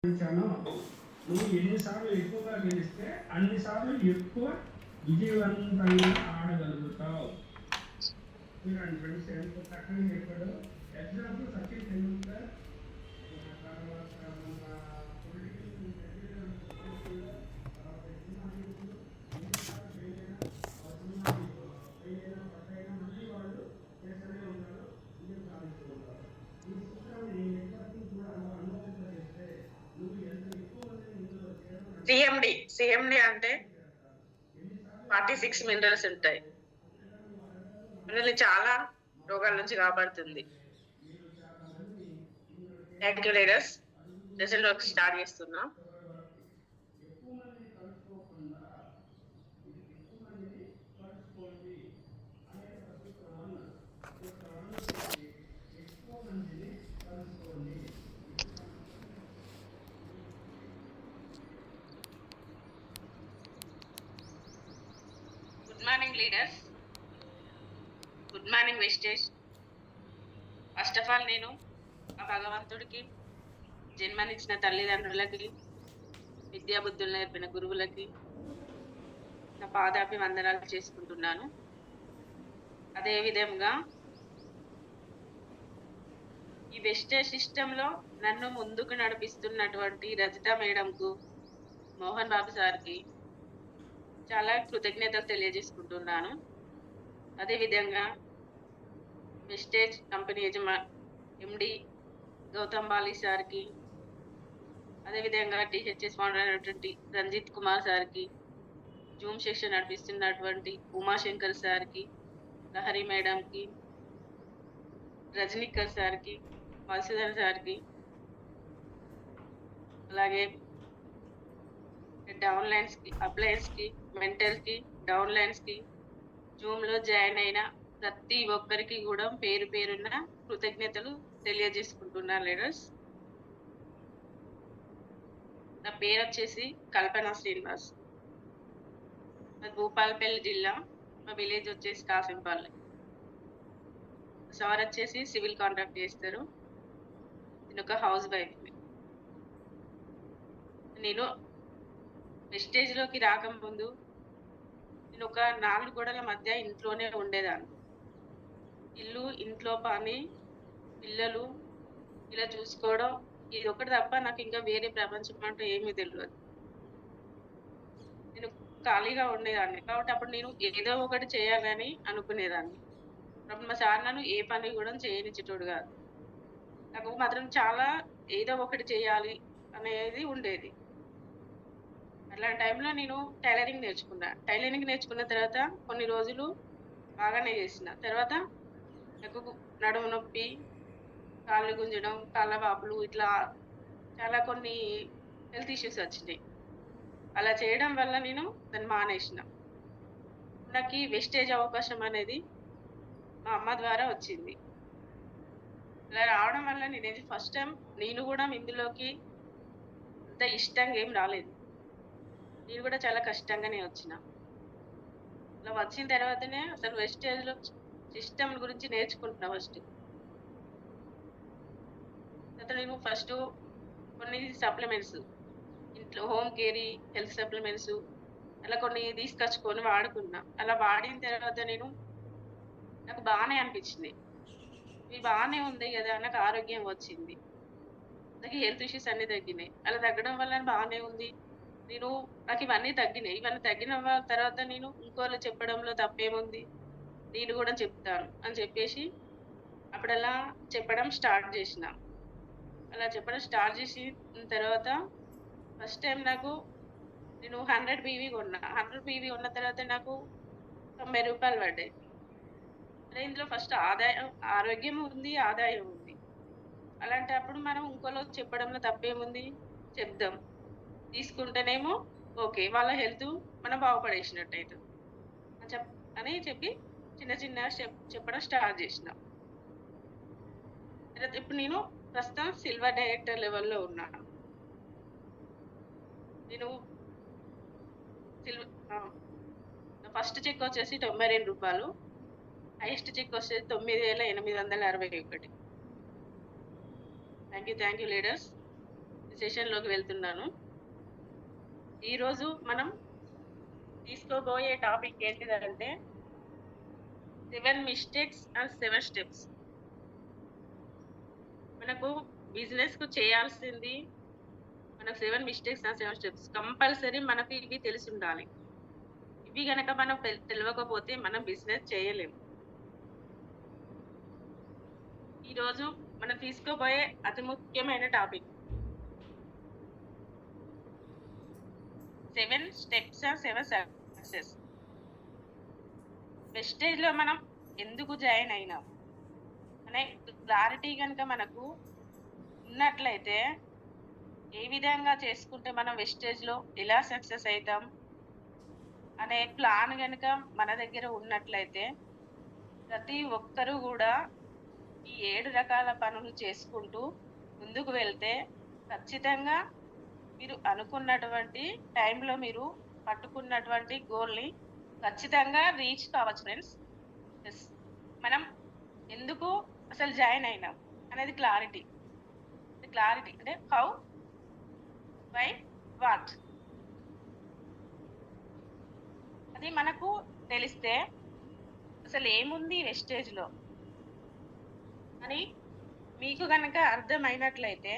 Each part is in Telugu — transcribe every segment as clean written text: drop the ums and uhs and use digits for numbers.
ఇచ్చాను. నువ్వు ఎన్నిసార్లు ఎక్కువగా గెలిస్తే అన్నిసార్లు ఎక్కువ విజయవంతంగా ఆడగలుగుతావు. చూడండి ఫ్రెండ్స్ ఎంత చక్కగా చెప్పాడు. ఎగ్జాంపుల్ సచిన్ టెండూల్కర్, తర్వాత మన పొలిటికల్ తర్వాత సినిమా హీరోలు ఎన్నిసార్లు ఫెయిల్ అయినా సినిమా ఫెయిల్ అయినా పట్టైనా మళ్ళీ వాళ్ళు చేస్తూనే ఉంటారు, విజయం సాధిస్తూ ఉంటారు. ఈ సూత్రాన్ని ఎప్పటికీ కూడా అనువర్తింపజేస్తే నువ్వు ఎంత ఎక్కువ మందిని ఇందులో సిఎండి సిఎండి అంటే 46 మినరల్స్ ఉంటాయి. మనల్ని చాలా రోగాల నుంచి కాపాడుతుంది. Thank you leaders. Result work start చేస్తున్నాం. ఎక్కువ మందిని కలుసుకోకుండా ఎక్కువ మందిని కలుసుకోండి అనేది సూత్రం. ఎక్కువ మందిని కలుసుకోండి. Good morning leaders. Good morning Vestige. First of all నేను ఆ భగవంతుడికి, జన్మనిచ్చిన తల్లిదండ్రులకి, విద్యాబుద్ధులు నేర్పిన గురువులకి నా పాదాభివందనాలు చేసుకుంటున్నాను. అదేవిధంగా ఈ వెస్టేజ్ సిస్టంలో నన్ను ముందుకు నడిపిస్తున్నటువంటి రజిత మేడంకు, మోహన్ బాబు సార్కి చాలా కృతజ్ఞతలు తెలియజేసుకుంటున్నాను. అదేవిధంగా wastage company MD Gautam Bali సార్కి, అదేవిధంగా టీహెచ్ఎస్ ఫౌండర్ అయినటువంటి రంజిత్ కుమార్ సార్కి, జూమ్ సెక్షన్ నడిపిస్తున్నటువంటి ఉమాశంకర్ సార్కి, లహరి మేడంకి, రజనీకర్ సార్కి, మధుసూదన్ సార్కి, అలాగే డౌన్లైన్స్కి, అప్లయన్స్కి, మెంటల్కి, డౌన్లైన్స్కి, జూమ్లో జాయిన్ అయిన ప్రతి ఒక్కరికి కూడా పేరు పేరున్న కృతజ్ఞతలు తెలియజేసుకుంటున్నాను లీడర్స్. నా పేరు వచ్చేసి కల్పన శ్రీనివాస్. అది భూపాలపల్లి జిల్లా. మా విలేజ్ వచ్చేసి కాసింపల్లి. సార్ వచ్చేసి సివిల్ కాంట్రాక్ట్ చేస్తారు. నేను ఒక హౌస్ వైఫ్. నేను వెస్టేజ్లోకి రాకముందు నేను ఒక 4 గోడల మధ్య ఇంట్లోనే ఉండేదాన్ని. ఇల్లు, ఇంట్లో పని, పిల్లలు ఇలా చూసుకోవడం, ఇది ఒకటి తప్ప నాకు ఇంకా వేరే ప్రపంచం అంటూ ఏమీ తెలియదు. నేను ఖాళీగా ఉండేదాన్ని కాబట్టి అప్పుడు నేను ఏదో ఒకటి చేయాలని అనుకునేదాన్ని. అప్పుడు మా సార్ నన్ను ఏ పని కూడా చేయనిచ్చేటోడు కాదు. నాకు మాత్రం చాలా ఏదో ఒకటి చేయాలి అనేది ఉండేది. అట్లాంటి టైంలో నేను టైలరింగ్ నేర్చుకున్నా. టైలరింగ్ నేర్చుకున్న తర్వాత కొన్ని రోజులు బాగానే చేసిన తర్వాత నాకు నడుము నొప్పి, కాళ్ళు గుంజడం, కాళ్ళ వాపులు, ఇట్లా చాలా కొన్ని హెల్త్ ఇష్యూస్ వచ్చినాయి. అలా చేయడం వల్ల నేను దాన్ని మానేసిన. నాకు ఈ వెస్టేజ్ అవకాశం అనేది మా అమ్మ ద్వారా వచ్చింది. ఇలా రావడం వల్ల నేను ఫస్ట్ టైం నేను కూడా ఇందులోకి అంత ఇష్టంగా ఏం రాలేదు. నేను కూడా చాలా కష్టంగానే వచ్చిన. ఇలా వచ్చిన తర్వాతనే అసలు వెస్టేజ్లో సిస్టమ్ గురించి నేర్చుకుంటున్నా. నేను ఫస్ట్ కొన్ని సప్లిమెంట్స్, ఇంట్లో హోమ్ కేరీ హెల్త్ సప్లిమెంట్స్ అలా కొన్ని తీసుకొచ్చుకొని వాడుకున్నా. అలా వాడిన తర్వాత నాకు బాగానే అనిపించింది. ఇది బాగానే ఉంది కదా, నాకు ఆరోగ్యం వచ్చింది, నాకు హెల్త్ ఇష్యూస్ అన్నీ తగ్గినాయి. అలా తగ్గడం వల్ల బాగానే ఉంది. నాకు ఇవన్నీ తగ్గినాయి. ఇవన్నీ తగ్గిన తర్వాత నేను ఇంకోళ్ళు చెప్పడంలో తప్పేముంది, నేను కూడా చెప్తాను అని చెప్పేసి అప్పుడలా చెప్పడం స్టార్ట్ చేసిన. అలా చెప్పడం స్టార్ట్ చేసిన తర్వాత ఫస్ట్ టైం నేను 100 పీవీ కొన్నా. 100 పీవీ కొన్న తర్వాత నాకు 90 రూపాయలు పడ్డాయి. అదే ఇందులో ఫస్ట్ ఆరోగ్యం ఉంది, ఆదాయం ఉంది. అలాంటప్పుడు మనం ఇంకోలో చెప్పడంలో తప్పేముంది, చెప్దాం. తీసుకుంటేనేమో ఓకే, వాళ్ళ హెల్త్ మనం బాగుపడేసినట్టు అవుతుంది అని చెప్పి చిన్న చిన్న చెప్పడం స్టార్ట్ చేసిన. ఇప్పుడు నేను ప్రస్తుతం సిల్వర్ డైరెక్టర్ లెవెల్లో ఉన్నాను. నేను ఫస్ట్ చెక్ వచ్చేసి 92 రూపాయలు, హైయెస్ట్ చెక్ వచ్చేసి 9,861. Thank you leaders. సెషన్లోకి వెళ్తున్నాను. ఈరోజు మనం తీసుకోబోయే టాపిక్ ఏంటిదంటే 7 మిస్టేక్స్ అండ్ 7 స్టెప్స్. మనకు బిజినెస్కు చేయాల్సింది మనకు 7 మిస్టేక్స్ అండ్ 7 స్టెప్స్ కంపల్సరీ మనకు ఇవి తెలిసి ఉండాలి. ఇవి గనక మనం తెలియకపోతే మనం బిజినెస్ చేయలేము. ఈరోజు మనం తీసుకోబోయే అతి ముఖ్యమైన టాపిక్ 7 స్టెప్స్ అండ్ 7 సక్సెస్. వెస్టేజ్లో మనం ఎందుకు జాయిన్ అయినాం అనే క్లారిటీ కనుక మనకు ఉన్నట్లయితే ఏ విధంగా చేసుకుంటే మనం వెస్టేజ్లో ఎలా సక్సెస్ అవుతాం అనే ప్లాన్ కనుక మన దగ్గర ఉన్నట్లయితే ప్రతి ఒక్కరూ కూడా ఈ 7 రకాల పనులు చేసుకుంటూ ముందుకు వెళ్తే ఖచ్చితంగా మీరు అనుకున్నటువంటి టైంలో మీరు పట్టుకున్నటువంటి గోల్ని ఖచ్చితంగా రీచ్ కావచ్చు ఫ్రెండ్స్. మనం ఎందుకు అసలు జాయిన్ అయినాం అనేది క్లారిటీ అంటే హౌ, వై, వాట్ అది మనకు తెలిస్తే అసలు ఏముంది వెస్టేజ్లో అని మీకు కనుక అర్థమైనట్లయితే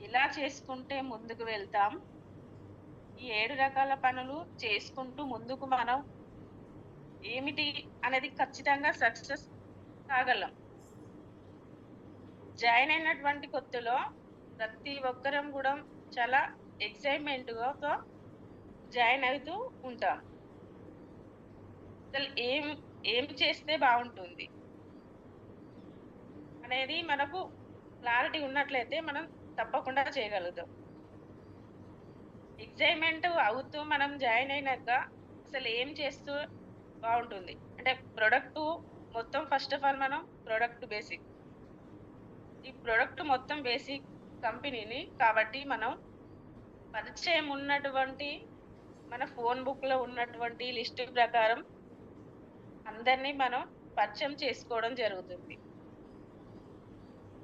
ఎలా చేసుకుంటే ముందుకు వెళ్తాం, ఈ 7 రకాల పనులు చేసుకుంటూ ముందుకు మనం ఏమిటి అనేది ఖచ్చితంగా సక్సెస్ కాగలం. జాయిన్ అయినటువంటి కొత్తలో ప్రతి ఒక్కరం కూడా చాలా ఎక్సైట్మెంట్గా జాయిన్ అవుతూ ఉంటాం. అసలు ఏం చేస్తే బాగుంటుంది అనేది మనకు క్లారిటీ ఉన్నట్లయితే మనం తప్పకుండా చేయగలుగుతాం. ఎగ్జైట్మెంట్ అవుతూ మనం జాయిన్ అయినాక అసలు ఏం చేస్తూ బాగుంటుంది అంటే ప్రొడక్ట్ మొత్తం ఫస్ట్ ఆఫ్ ఆల్ మనం ప్రొడక్ట్ బేసిక్, ఈ ప్రొడక్ట్ మొత్తం బేసిక్ కంపెనీని కాబట్టి మనం పరిచయం ఉన్నటువంటి మన ఫోన్ బుక్లో ఉన్నటువంటి లిస్ట్ ప్రకారం అందరినీ మనం పరిచయం చేసుకోవడం జరుగుతుంది.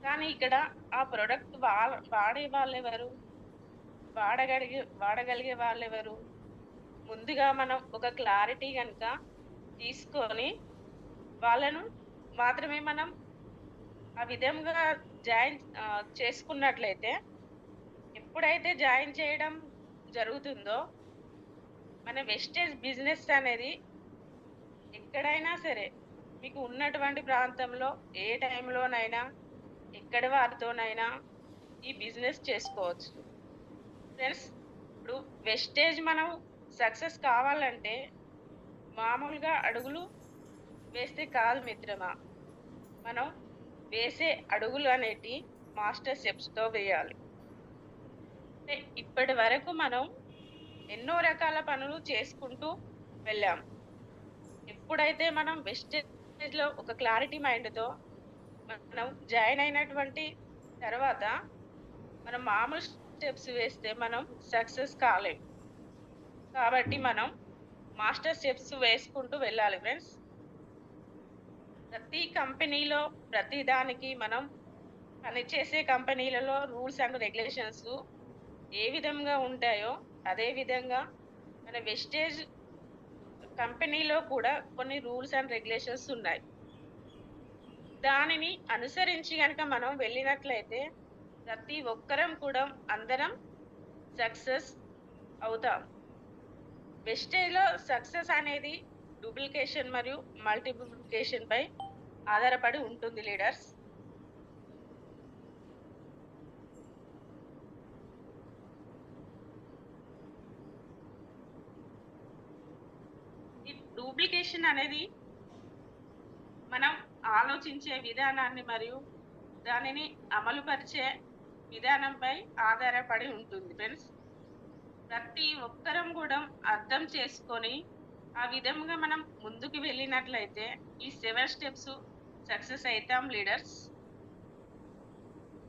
కానీ ఇక్కడ ఆ ప్రొడక్ట్ వాడే వాళ్ళు ఎవరు, వాడగలిగే వాళ్ళు ఎవరు, ముందుగా మనం ఒక క్లారిటీ కనుక తీసుకొని వాళ్ళను మాత్రమే మనం ఆ విధంగా జాయిన్ చేసుకున్నట్లయితే ఎప్పుడైతే జాయిన్ చేయడం జరుగుతుందో మన వెస్టేజ్ బిజినెస్ అనేది ఎక్కడైనా సరే మీకు ఉన్నటువంటి ప్రాంతంలో ఏ టైంలోనైనా ఎక్కడి వారితోనైనా ఈ బిజినెస్ చేసుకోవచ్చు ఫ్రెండ్స్. ఇప్పుడు వెస్టేజ్ మనం సక్సెస్ కావాలంటే మామూలుగా అడుగులు వేస్తే కాదు మిత్రమా, మనం వేసే అడుగులు అనేటి మాస్టర్ స్టెప్స్తో వేయాలి. ఇప్పటి వరకు మనం ఎన్నో రకాల పనులు చేసుకుంటూ వెళ్ళాం. ఎప్పుడైతే మనం వెస్టేజ్లో ఒక క్లారిటీ మైండ్తో మనం జాయిన్ అయినటువంటి తర్వాత మనం మామూలు స్టెప్స్ వేస్తే మనం సక్సెస్ కాలేం. కాబట్టి మనం మాస్టర్ స్టెప్స్ వేసుకుంటూ వెళ్ళాలి ఫ్రెండ్స్. ప్రతి కంపెనీలో ప్రతి దానికి మనం పనిచేసే కంపెనీలలో రూల్స్ అండ్ రెగ్యులేషన్స్ ఏ విధంగా ఉంటాయో అదే విధంగా మన వెస్టేజ్ కంపెనీలో కూడా కొన్ని రూల్స్ అండ్ రెగ్యులేషన్స్ ఉన్నాయి. దానిని అనుసరించి కనుక మనం వెళ్ళినట్లయితే ప్రతి ఒక్కరం కూడా అందరం సక్సెస్ అవుతాం. వెస్టేజ్లో సక్సెస్ అనేది డూప్లికేషన్ మరియు మల్టిప్లికేషన్ పై ఆధారపడి ఉంటుంది లీడర్స్. ఈ డూప్లికేషన్ అనేది మనం ఆలోచించే విధానాన్ని మరియు దానిని అమలుపరిచే విధానంపై ఆధారపడి ఉంటుంది ఫ్రెండ్స్. ప్రతి ఒక్కరం కూడా అర్థం చేసుకొని ఆ విధంగా మనం ముందుకు వెళ్ళినట్లయితే ఈ 7 స్టెప్స్ సక్సెస్ అవుతాం లీడర్స్.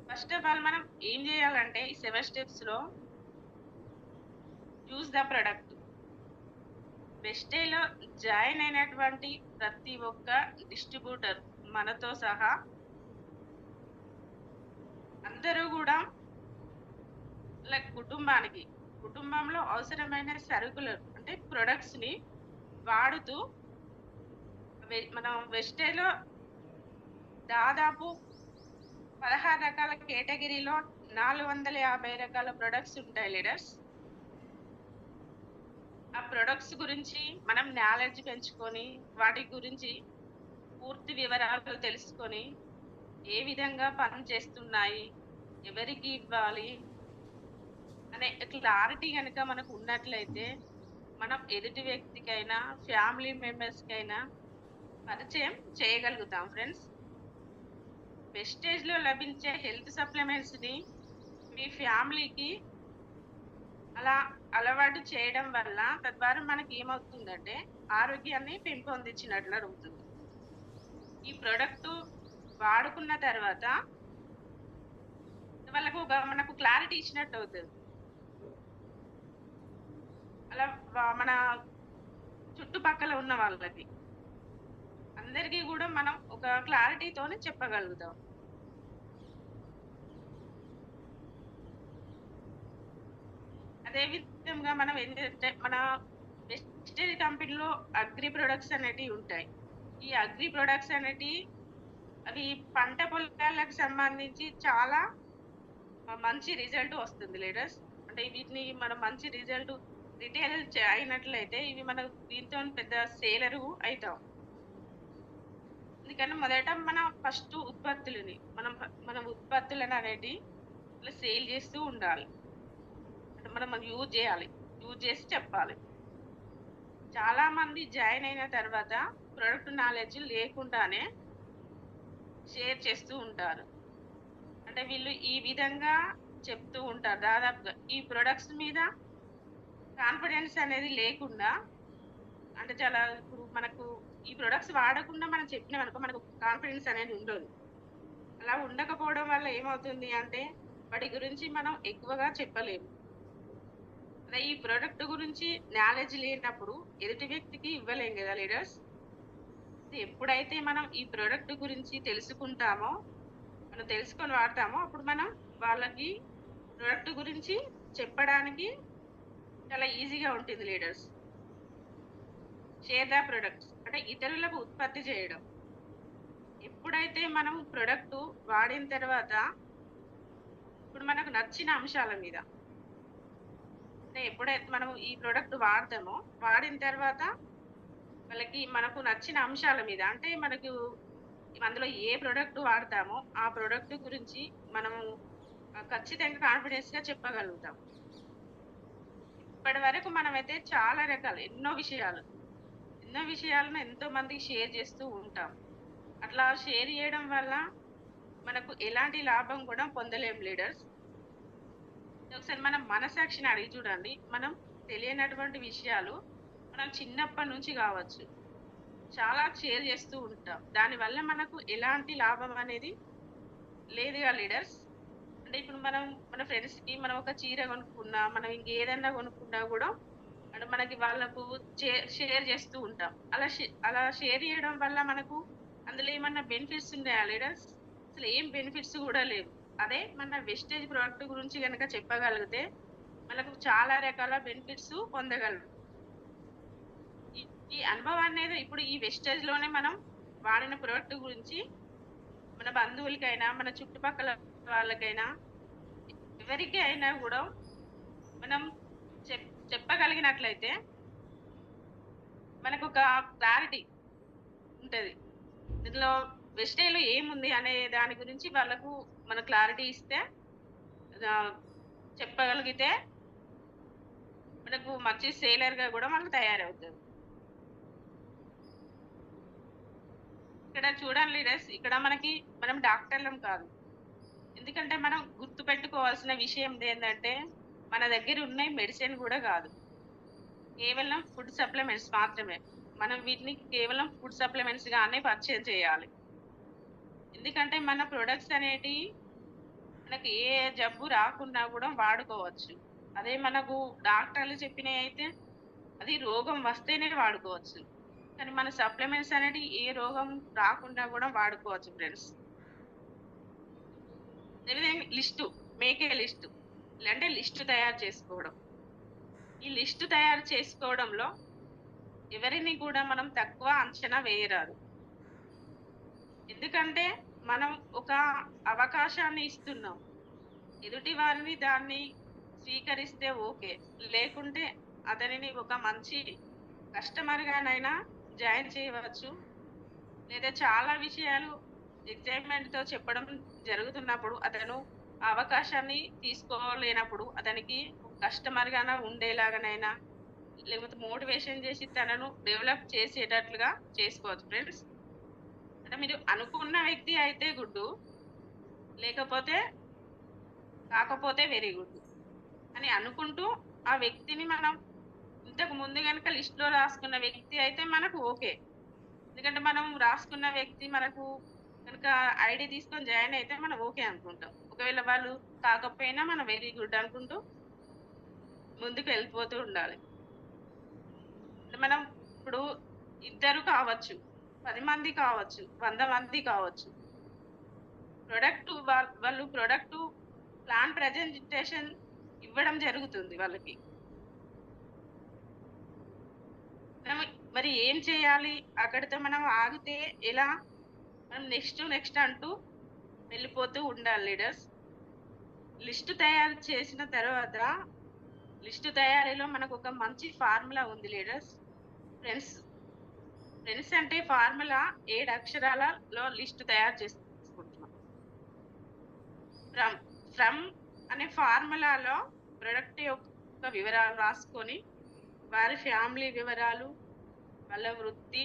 ఫస్ట్ ఆఫ్ ఆల్ మనం ఏం చేయాలంటే ఈ 7 స్టెప్స్లో చూస్ ద ప్రొడక్ట్. వెస్టేజ్లో జాయిన్ అయినటువంటి ప్రతి ఒక్క డిస్ట్రిబ్యూటర్ మనతో సహా అందరూ కూడా లైక్ కుటుంబంలో అవసరమైన సరుకులు అంటే ప్రొడక్ట్స్‌ని వాడుతూ మనం వెస్టేజ్‌లో దాదాపు 16 రకాల కేటగిరీలో 450 రకాల ప్రొడక్ట్స్ ఉంటాయి లీడర్స్. ఆ ప్రొడక్ట్స్ గురించి మనం నాలెడ్జ్ పెంచుకొని, వాటి గురించి పూర్తి వివరాలు తెలుసుకొని, ఏ విధంగా పనిచేస్తున్నాయి, ఎవరికి ఇవ్వాలి అనే క్లారిటీ గనక మనకు ఉన్నట్లయితే, మనం ఎదుటి వ్యక్తికైనా, ఫ్యామిలీ మెంబర్స్‌కైనా పరిచయం చేయగలుగుతాం ఫ్రెండ్స్. వెస్టేజ్‌లో లభించే హెల్త్ సప్లిమెంట్స్‌ని మీ ఫ్యామిలీకి అలా అలవాటు చేయడం వల్ల తద్వారా మనకేమవుతుందంటే, ఆరోగ్యాన్ని పెంపొందించినట్లు జరుగుతుంది. ఈ ప్రొడక్టు వాడుకున్న తర్వాత మనకు క్లారిటీ ఇచ్చినట్టవుతది. అలా మన చుట్టుపక్కల ఉన్న వాళ్ళకి. అందరికీ గూడా మనం ఒక క్లారిటీతోనే చెప్పగలుగుతాం. అదే విధంగా మనం ఏంటంటే, మన వెస్టేజ్ కంపెనీలో అగ్రి ప్రొడక్ట్స్ అనేటివి ఉంటాయి. ఈ అగ్రి ప్రొడక్ట్స్ అనేటివి అవి పంట పొలాలకు సంబంధించి చాలా మంచి రిజల్ట్ వస్తుంది లీడర్స్. అంటే వీటిని మనం మంచి రిజల్ట్ రిటైల్ అయినట్లయితే ఇవి మనం దీంతో పెద్ద సేలరు అయితాం. ఎందుకంటే మొదట మన ఫస్ట్ మన ఉత్పత్తులను అనేటివి ఇట్లా సేల్ చేస్తూ ఉండాలి. అంటే మనం యూజ్ చేయాలి. యూజ్ చేసి చెప్పాలి. చాలా మంది జాయిన్ అయిన తర్వాత ప్రొడక్ట్ నాలెడ్జ్ లేకుండానే షేర్ చేస్తూ ఉంటారు. అంటే వీళ్ళు ఈ విధంగా చెప్తూ ఉంటారు దాదాపుగా. ఈ ప్రొడక్ట్స్ మీద కాన్ఫిడెన్స్ అనేది లేకుండా అంటే చాలా ఇప్పుడు మనకు ఈ ప్రొడక్ట్స్ వాడకుండా మనం చెప్పినామనుకో మనకు కాన్ఫిడెన్స్ అనేది ఉండదు. అలా ఉండకపోవడం వల్ల ఏమవుతుంది అంటే వాటి గురించి మనం ఎక్కువగా చెప్పలేము. అదే ఈ ప్రొడక్ట్ గురించి నాలెడ్జ్ లేనప్పుడు ఎదుటి వ్యక్తికి ఇవ్వలేం కదా లీడర్స్. ఎప్పుడైతే మనం ఈ ప్రొడక్ట్ గురించి తెలుసుకుంటామో, మనం తెలుసుకొని వాడతామో అప్పుడు మనం వాళ్ళకి ప్రొడక్ట్ గురించి చెప్పడానికి చాలా ఈజీగా ఉంటుంది లీడర్స్. షేర్ ద ప్రొడక్ట్స్ అంటే ఇతరులకు ఉత్పత్తి చేయడం. ఎప్పుడైతే మనం ప్రొడక్ట్ వాడిన తర్వాత ఇప్పుడు మనకు నచ్చిన అంశాల మీద అంటే ఎప్పుడైతే మనం ఈ ప్రొడక్ట్ వాడతామో వాడిన తర్వాత మనకు నచ్చిన అంశాల మీద అంటే మనకు అందులో ఏ ప్రొడక్ట్ వాడతామో ఆ ప్రొడక్ట్ గురించి మనము ఖచ్చితంగా కాన్ఫిడెన్స్‌గా చెప్పగలుగుతాం. ఇప్పటి వరకు మనమైతే చాలా రకాలు ఎన్నో విషయాలను ఎంతో మందికి షేర్ చేస్తూ ఉంటాం. అట్లా షేర్ చేయడం వల్ల మనకు ఎలాంటి లాభం కూడా పొందలేం లీడర్స్. ఒకసారి మనం మనసాక్షిని అడిగి చూడండి. మనం తెలియనటువంటి విషయాలు మనం చిన్నప్పటి నుంచి కావచ్చు చాలా షేర్ చేస్తూ ఉంటాం. దానివల్ల మనకు ఎలాంటి లాభం అనేది లేదుగా లీడర్స్. అంటే ఇప్పుడు మనం మన ఫ్రెండ్స్‌కి మనం ఒక చీర కొనుక్కున్నా, మనం ఇంకేదన్నా కొనుక్కున్నా కూడా అంటే మనకి వాళ్ళకు షేర్ చేస్తూ ఉంటాం. అలా షేర్ చేయడం వల్ల మనకు అందులో ఏమన్నా బెనిఫిట్స్ ఉన్నాయా లీడర్స్? అసలు ఏం బెనిఫిట్స్ కూడా లేవు. అదే మన వెస్టేజ్ ప్రొడక్ట్ గురించి గనక చెప్పగలిగితే మనకు చాలా రకాల బెనిఫిట్స్ పొందగలం. ఈ అనుభవం అనేది ఇప్పుడు ఈ వెస్టేజ్‌లోనే మనం వాడిన ప్రొడక్ట్ గురించి మన బంధువులకైనా, మన చుట్టుపక్కల వాళ్ళకైనా, ఎవరికి అయినా కూడా మనం చెప్పగలిగినట్లయితే మనకొక క్లారిటీ ఉంటది. ఇందులో వెస్టేజ్‌లో ఏముంది అనే దాని గురించి వాళ్ళకు మన క్లారిటీ ఇస్తే చెప్పగలిగితే మనకు మంచి సేలర్‌గా కూడా మనకు తయారవుతది. ఇక్కడ చూడండి లీడర్స్, ఇక్కడ మనం డాక్టర్లం కాదు. ఎందుకంటే మనం గుర్తుపెట్టుకోవాల్సిన విషయం ఏందంటే మన దగ్గర ఉన్న మెడిసిన్ కూడా కాదు. కేవలం ఫుడ్ సప్లిమెంట్స్ మాత్రమే. మనం వీటిని కేవలం ఫుడ్ సప్లిమెంట్స్ గానే పర్చేజ్ చేయాలి. ఎందుకంటే మన ప్రొడక్ట్స్ అనేటివి మనకి ఏ జబ్బు రాకున్నా కూడా వాడుకోవచ్చు. అదే మనకు డాక్టర్లు చెప్పినవి అయితే అది రోగం వస్తేనే వాడుకోవచ్చు. కానీ మన సప్లిమెంట్స్ అనేటివి ఏ రోగం రాకుండా కూడా వాడుకోవచ్చు friends. List make a list. అంటే లిస్ట్ తయారు చేసుకోవడం. ఈ లిస్ట్ తయారు చేసుకోవడంలో ఎవరిని కూడా మనం తక్కువ అంచనా వేయరాదు. ఎందుకంటే మనం ఒక అవకాశాన్ని ఇస్తున్నాం. ఎదుటి వారిని దాన్ని స్వీకరిస్తే ఓకే. లేకుంటే అతనిని ఒక మంచి కస్టమర్‌గానైనా జాయిన్ చేయవచ్చు. లేదా చాలా విషయాలు ఎక్సైట్‌మెంట్‌తో చెప్పడం జరుగుతున్నప్పుడు అతను ఆ అవకాశాన్ని తీసుకోలేనప్పుడు అతనికి ఒక కస్టమర్‌గాన ఉండేలాగానైనా లేకపోతే మోటివేషన్ చేసి తనను డెవలప్ చేసేటట్లుగా చేసుకోవచ్చు ఫ్రెండ్స్. అంటే మీరు అనుకున్న వ్యక్తి అయితే గుడ్డు. లేకపోతే కాకపోతే వెరీ గుడ్ అని అనుకుంటూ ఆ వ్యక్తిని మనం ఇంతకు ముందు గనుక లిస్ట్‌లో రాసుకున్న వ్యక్తి అయితే మనకు ఓకే. ఎందుకంటే మనం రాసుకున్న వ్యక్తి మనకు గనుక ఐడీ తీసుకొని జాయిన్ అయితే మనం ఓకే అనుకుంటాం. ఒకవేళ వాళ్ళు కాకపోయినా మనం వెరీ గుడ్ అనుకుంటూ ముందుకు వెళ్ళిపోతూ ఉండాలి. అంటే మనం ఇప్పుడు ఇద్దరు కావచ్చు, 10 మంది కావచ్చు, 100 మంది కావచ్చు. వాళ్ళు ప్రొడక్ట్ ప్లాన్ ప్రజెంటేషన్ ఇవ్వడం జరుగుతుంది వాళ్ళకి. మనం మరి ఏం చేయాలి? అక్కడితో మనం ఆగితే ఎలా? మనం నెక్స్ట్ అంటూ వెళ్ళిపోతూ ఉండాలి లీడర్స్. లిస్ట్ తయారు చేసిన తర్వాత లిస్ట్ తయారీలో మనకొక మంచి ఫార్ములా ఉంది లీడర్స్. ఫ్రెండ్స్. ఫ్రెండ్స్ అంటే ఫార్ములా 7 అక్షరాలలో లిస్ట్ తయారు చేసుకుంటున్నాం. ఫ్రమ్ ఫ్రమ్ అనే ఫార్ములాలో ప్రొడక్ట్ యొక్క వివరాలు రాసుకొని వారి ఫ్యామిలీ వివరాలు, వాళ్ళ వృత్తి,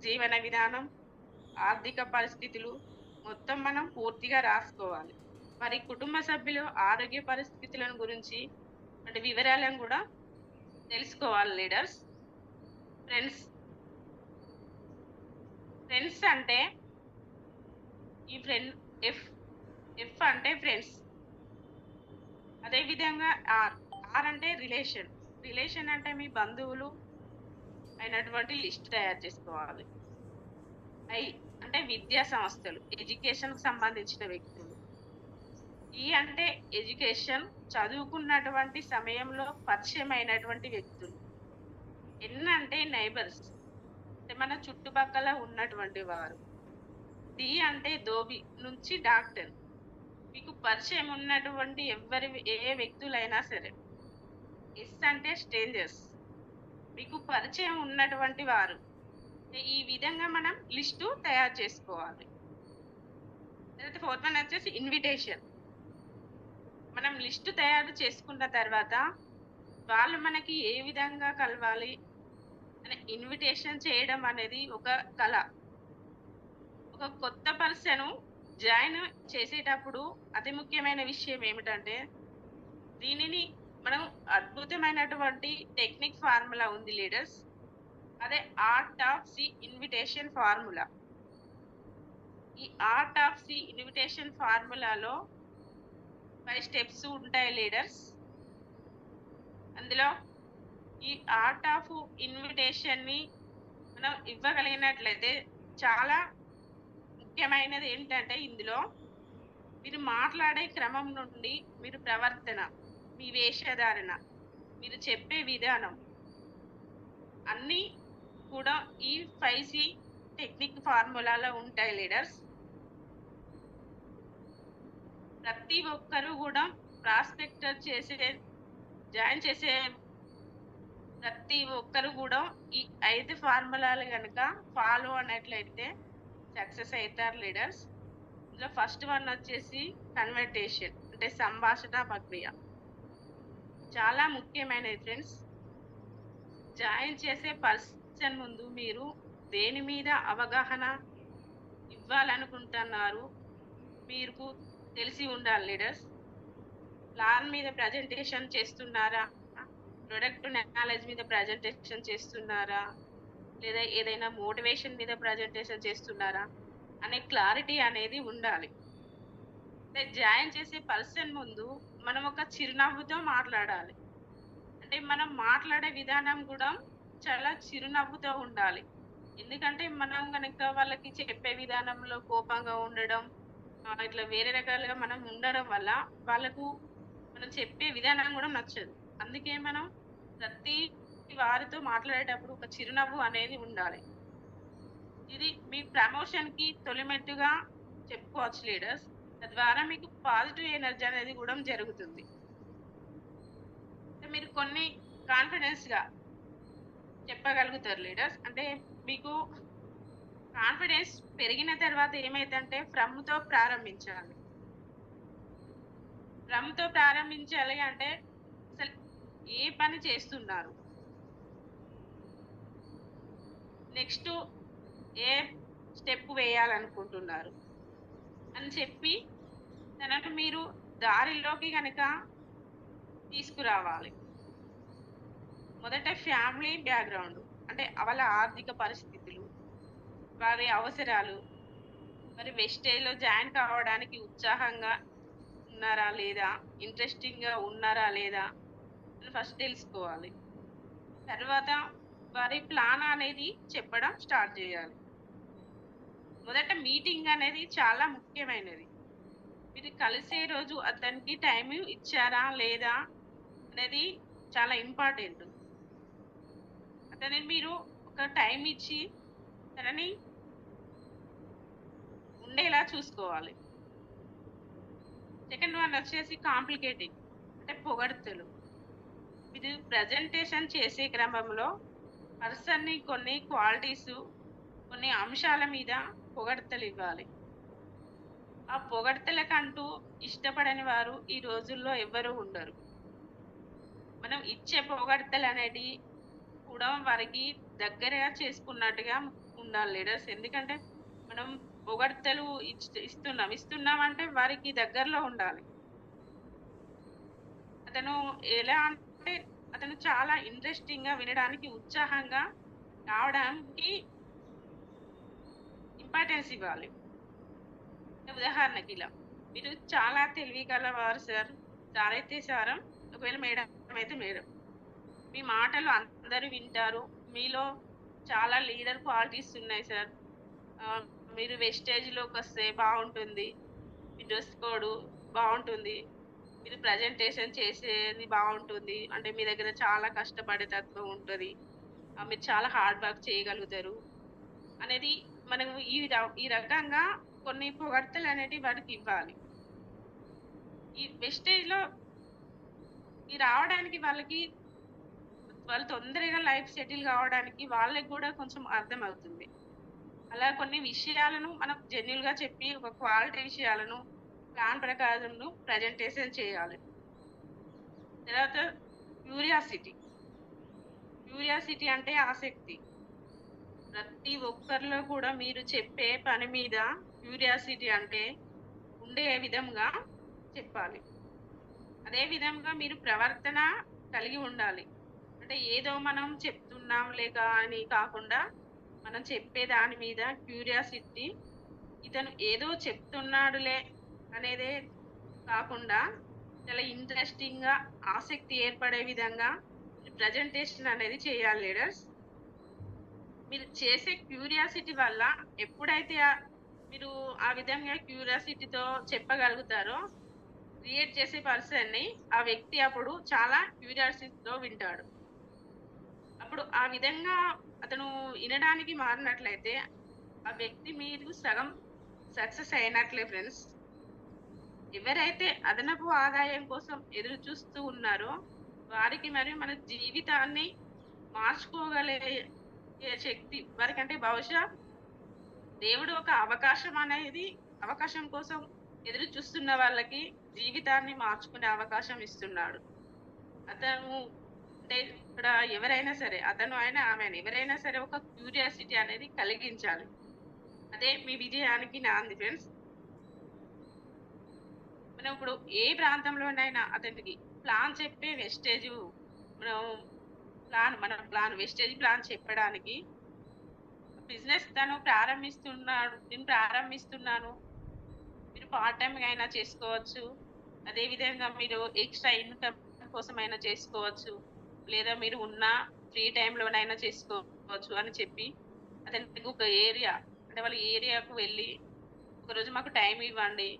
జీవన విధానం, ఆర్థిక పరిస్థితులు మొత్తం మనం పూర్తిగా రాసుకోవాలి. వారి కుటుంబ సభ్యుల ఆరోగ్య పరిస్థితులను గురించి అంటే వివరాలను కూడా తెలుసుకోవాలి లీడర్స్. ఫ్రెండ్స్ ఫ్రెండ్స్ అంటే ఈ ఫ్రెండ్ ఎఫ్ ఎఫ్ అంటే ఫ్రెండ్స్. అదే విధంగా ఆర్ ఆర్ అంటే రిలేషన్. రిలేషన్ అంటే మీ బంధువులు అయినటువంటి లిస్ట్ తయారు చేసుకోవాలి. ఐ అంటే విద్యా సంస్థలు, ఎడ్యుకేషన్‌కి సంబంధించిన వ్యక్తులు. ఈ అంటే ఎడ్యుకేషన్ చదువుకున్నటువంటి సమయంలో పరిచయమైనటువంటి వ్యక్తులు. ఎన్ అంటే నైబర్స్ అంటే మన చుట్టుపక్కల ఉన్నటువంటి వారు. డి అంటే ధోబి నుంచి డాక్టర్. మీకు పరిచయం ఉన్నటువంటి ఏ వ్యక్తులైనా సరే. ఎస్ అంటే స్ట్రేంజర్స్. మీకు పరిచయం ఉన్నటువంటి వారు. ఈ విధంగా మనం లిస్టు తయారు చేసుకోవాలి. తర్వాత ఫోర్త్ వన్ వచ్చేసి ఇన్విటేషన్. మనం లిస్టు తయారు చేసుకున్న తర్వాత వాళ్ళు మనకి ఏ విధంగా కలవాలి అని ఇన్విటేషన్ చేయడం అనేది ఒక కళ. ఒక కొత్త పర్సన్ జాయిన్ చేసేటప్పుడు అతి ముఖ్యమైన విషయం ఏమిటంటే దీనిని మనం అద్భుతమైనటువంటి టెక్నిక్ ఫార్ములా ఉంది లీడర్స్. అదే art of see invitation formula. ఈ ఆర్ట్ ఆఫ్ సి ఇన్విటేషన్ ఫార్ములాలో 5 స్టెప్స్ ఉంటాయి లీడర్స్. అందులో ఈ ఆర్ట్ ఆఫ్ ఇన్విటేషన్ ని మనం ఇవ్వగలిగినట్లయితే చాలా ముఖ్యమైనది ఏంటంటే ఇందులో మీరు మాట్లాడే క్రమం నుండి మీరు ప్రవర్తన, మీ వేషధారణ, మీరు చెప్పే విధానం అన్నీ కూడా ఈ 5C టెక్నిక్ ఫార్ములాలో ఉంటాయి లీడర్స్. ప్రతి ఒక్కరు కూడా ప్రాస్పెక్టర్ జాయిన్ చేసే ప్రతి ఒక్కరు కూడా ఈ 5 ఫార్ములాలు కనుక ఫాలో అన్నట్లయితే సక్సెస్ అవుతారు లీడర్స్. ఇందులో ఫస్ట్ వన్ వచ్చేసి కన్వర్టేషన్ అంటే సంభాషణ ప్రక్రియ. చాలా ముఖ్యమైనది ఫ్రెండ్స్. జాయిన్ చేసే పర్సన్ ముందు మీరు దేని మీద అవగాహన ఇవ్వాలనుకుంటున్నారు మీకు తెలిసి ఉండాలి లీడర్స్. ప్లాన్ మీద ప్రజెంటేషన్ చేస్తున్నారా, ప్రొడక్ట్ నాలెడ్జ్ మీద ప్రజెంటేషన్ చేస్తున్నారా, లేదా ఏదైనా మోటివేషన్ మీద ప్రజెంటేషన్ చేస్తున్నారా అనే క్లారిటీ అనేది ఉండాలి. జాయిన్ చేసే పర్సన్ ముందు మనం ఒక చిరునవ్వుతో మాట్లాడాలి. అంటే మనం మాట్లాడే విధానం కూడా చాలా చిరునవ్వుతో ఉండాలి. ఎందుకంటే మనం కనుక వాళ్ళకి చెప్పే విధానంలో కోపంగా ఉండడం ఇట్లా వేరే రకాలుగా మనం ఉండడం వల్ల వాళ్ళకు మనం చెప్పే విధానం కూడా నచ్చదు. అందుకే మనం ప్రతి వారితో మాట్లాడేటప్పుడు ఒక చిరునవ్వు అనేది ఉండాలి. ఇది మీ ప్రమోషన్‌కి తొలిమెట్టుగా చెప్పుకోవచ్చు లీడర్స్. తద్వారా మీకు పాజిటివ్ ఎనర్జీ అనేది గూడా జరుగుతుంది. అంటే మీరు కొన్ని కాన్ఫిడెన్స్‌గా చెప్పగలుగుతారు లీడర్స్. అంటే మీకు కాన్ఫిడెన్స్ పెరిగిన తర్వాత ఏమైద్దంటే ఫ్రమ్‌తో ప్రారంభించాలి. ఫ్రమ్‌తో ప్రారంభించాలి అంటే అసలు ఏ పని చేస్తున్నారు? నెక్స్టు ఏ స్టెప్ వేయాలనుకుంటున్నారు? అని చెప్పి తనను మీరు దారిలోకి గనక తీసుకురావాలి. మొదట ఫ్యామిలీ బ్యాక్‌గ్రౌండ్ అంటే వాళ్ళ ఆర్థిక పరిస్థితులు, వారి అవసరాలు, మరి వెస్టేజ్‌లో జాయిన్ కావడానికి ఉత్సాహంగా ఉన్నారా లేదా? ఇంట్రెస్టింగ్‌గా ఉన్నారా లేదా? అని ఫస్ట్ తెలుసుకోవాలి. తర్వాత వారి ప్లాన్ అనేది చెప్పడం స్టార్ట్ జేయాలి. మొదట మీటింగ్ అనేది చాలా ముఖ్యమైనది. మీరు కలిసే రోజు అతనికి టైమ్ ఇచ్చారా? లేదా? అనేది చాలా ఇంపార్టెంట్. అతనికి మీరు ఒక టైమ్ ఇచ్చి తనని ఉండేలా చూసుకోవాలి. సెకండ్ వన్ వచ్చేసి కాంప్లికేటింగ్ అంటే పొగడ్తలు. మీరు ప్రెజెంటేషన్ చేసే క్రమంలో పర్సన్‌ని కొన్ని క్వాలిటీసు, కొన్ని అంశాల మీద పొగడ్తలివ్వాలి. ఆ పొగడ్తలకంటూ ఇష్టపడని వారు ఈ రోజుల్లో ఎవ్వరు ఉండరు. మనం ఇచ్చే పొగడ్తలనేటియి కూడా వారికి దగ్గరగా చేసుకున్నట్టుగా ఉండాలి లీడర్స్. ఎందుకంటే మనం పొగడ్తలు ఇస్తున్నాం అంటే వారికి దగ్గరలో ఉండాలి. అతను ఎలా అంటే అతను చాలా ఇంట్రెస్టింగ్‌గా వినడానికి ఉత్సాహంగా రావడానికి ఇంపార్టెన్స్ ఇవ్వాలి. ఉదాహరణకి ఇలా మీరు చాలా తెలివి గలవారు సార్. సార్ అయితే సారం, ఒకవేళ మేడం అయితే మేడం. మీ మాటలు అందరూ వింటారు. మీలో చాలా లీడర్ క్వాలిటీస్ ఉన్నాయి సార్. ఆహ్, మీరు వెస్టేజ్‌లోకొస్తే బావుంటుంది. మీ డ్రెస్ కోడ్ బావుంటుంది. మీరు ప్రజెంటేషన్ చేసేది బావుంటుంది. అంటే మీ దగ్గర చాలా కష్టపడే తత్వం ఉంటది. మీరు చాలా హార్డ్ వర్క్ చేయగలుగుతారు. అనేది మనం ఈ రకంగా కొన్ని పొగడ్తలనేటివి వాడికివ్వాలి. ఈ వెస్టేజ్‌లో రావడానికి వాళ్ళు తొందరగా లైఫ్ సెటిల్ కావడానికి వాళ్ళకి గూడా కొంచెం అర్థమవుతుంది. అలా కొన్ని విషయాలను మనం జెన్యూన్‌గా చెప్పి ఒక క్వాలిటీ విషయాలను ప్లాన్ ప్రకారంను ప్రజెంటేషన్ చేయాలి. తర్వాత క్యూరియాసిటీ. క్యూరియాసిటీ అంటే ఆసక్తి. ప్రతి ఒక్కరిలో కూడా మీరు చెప్పే పని మీద క్యూరియాసిటీ అంటే ఉండే విధంగా చెప్పాలి. అదే విధంగా మీరు ప్రవర్తన కలిగి ఉండాలి. అంటే ఏదో మనం చెప్తున్నాం లేక అని కాకుండా, మనం చెప్పే దాని మీద క్యూరియాసిటీ ఇతను ఏదో చెప్తున్నాడులే అనేదే కాకుండా, చాలా ఇంట్రెస్టింగ్‌గా ఆసక్తి ఏర్పడే విధంగా ప్రజెంటేషన్ అనేది చేయాలి లీడర్స్. మీరు చేసే క్యూరియాసిటీ వల్ల ఎప్పుడైతే మీరు ఆ విధంగా క్యూరియాసిటీతో చెప్పగలుగుతారో, క్రియేట్ చేసే పర్సన్‌ని ఆ వ్యక్తి అప్పుడు చాలా క్యూరియాసిటీతో వింటాడు. అప్పుడు ఆ విధంగా అతను ఇనడానికి మారినట్లయితే, ఆ వ్యక్తి మీరు సగం సక్సెస్ అయినట్లే ఫ్రెండ్స్. ఎవరైతే అదనపు ఆదాయం కోసం ఎదురు చూస్తూ ఉన్నారో, వారికి మరియు మన జీవితాన్ని మార్చుకోగలిగే శక్తి వారికంటే బహుశా దేవుడు ఒక అవకాశం కోసం ఎదురు చూస్తున్న వాళ్ళకి జీవితాన్ని మార్చుకునే అవకాశం ఇస్తున్నాడు. అతను అంటే ఇక్కడ ఎవరైనా సరే అతను అయినా, ఆమె అయినా ఎవరైనా సరే ఒక క్యూరియాసిటీ అనేది కలిగించాలి. అదే మీ విజయానికి నాంది ఫ్రెండ్స్. మనం ఇప్పుడు ఏ ప్రాంతంలోనైనా అతనికి ప్లాన్ చెప్పే వెస్టేజు మనం మన వెస్టేజ్ ప్లాన్ చెప్పడానికి బిజినెస్ నేను ప్రారంభిస్తున్నాను. మీరు పార్ట్ టైమ్‌గా అయినా చేసుకోవచ్చు. అదే విధంగా మీరు ఎక్స్‌ట్రా ఇన్‌కమ్ కోసమైనా చేసుకోవచ్చు. లేదా మీరు ఉన్న ఫ్రీ టైమ్‌లోనైనా చేసుకోవచ్చు అని చెప్పి, అతనికి ఒక ఏరియా అంటే వాళ్ళ ఏరియాకు వెళ్ళి, ఒకరోజు మాకు టైమ్ ఇవ్వండి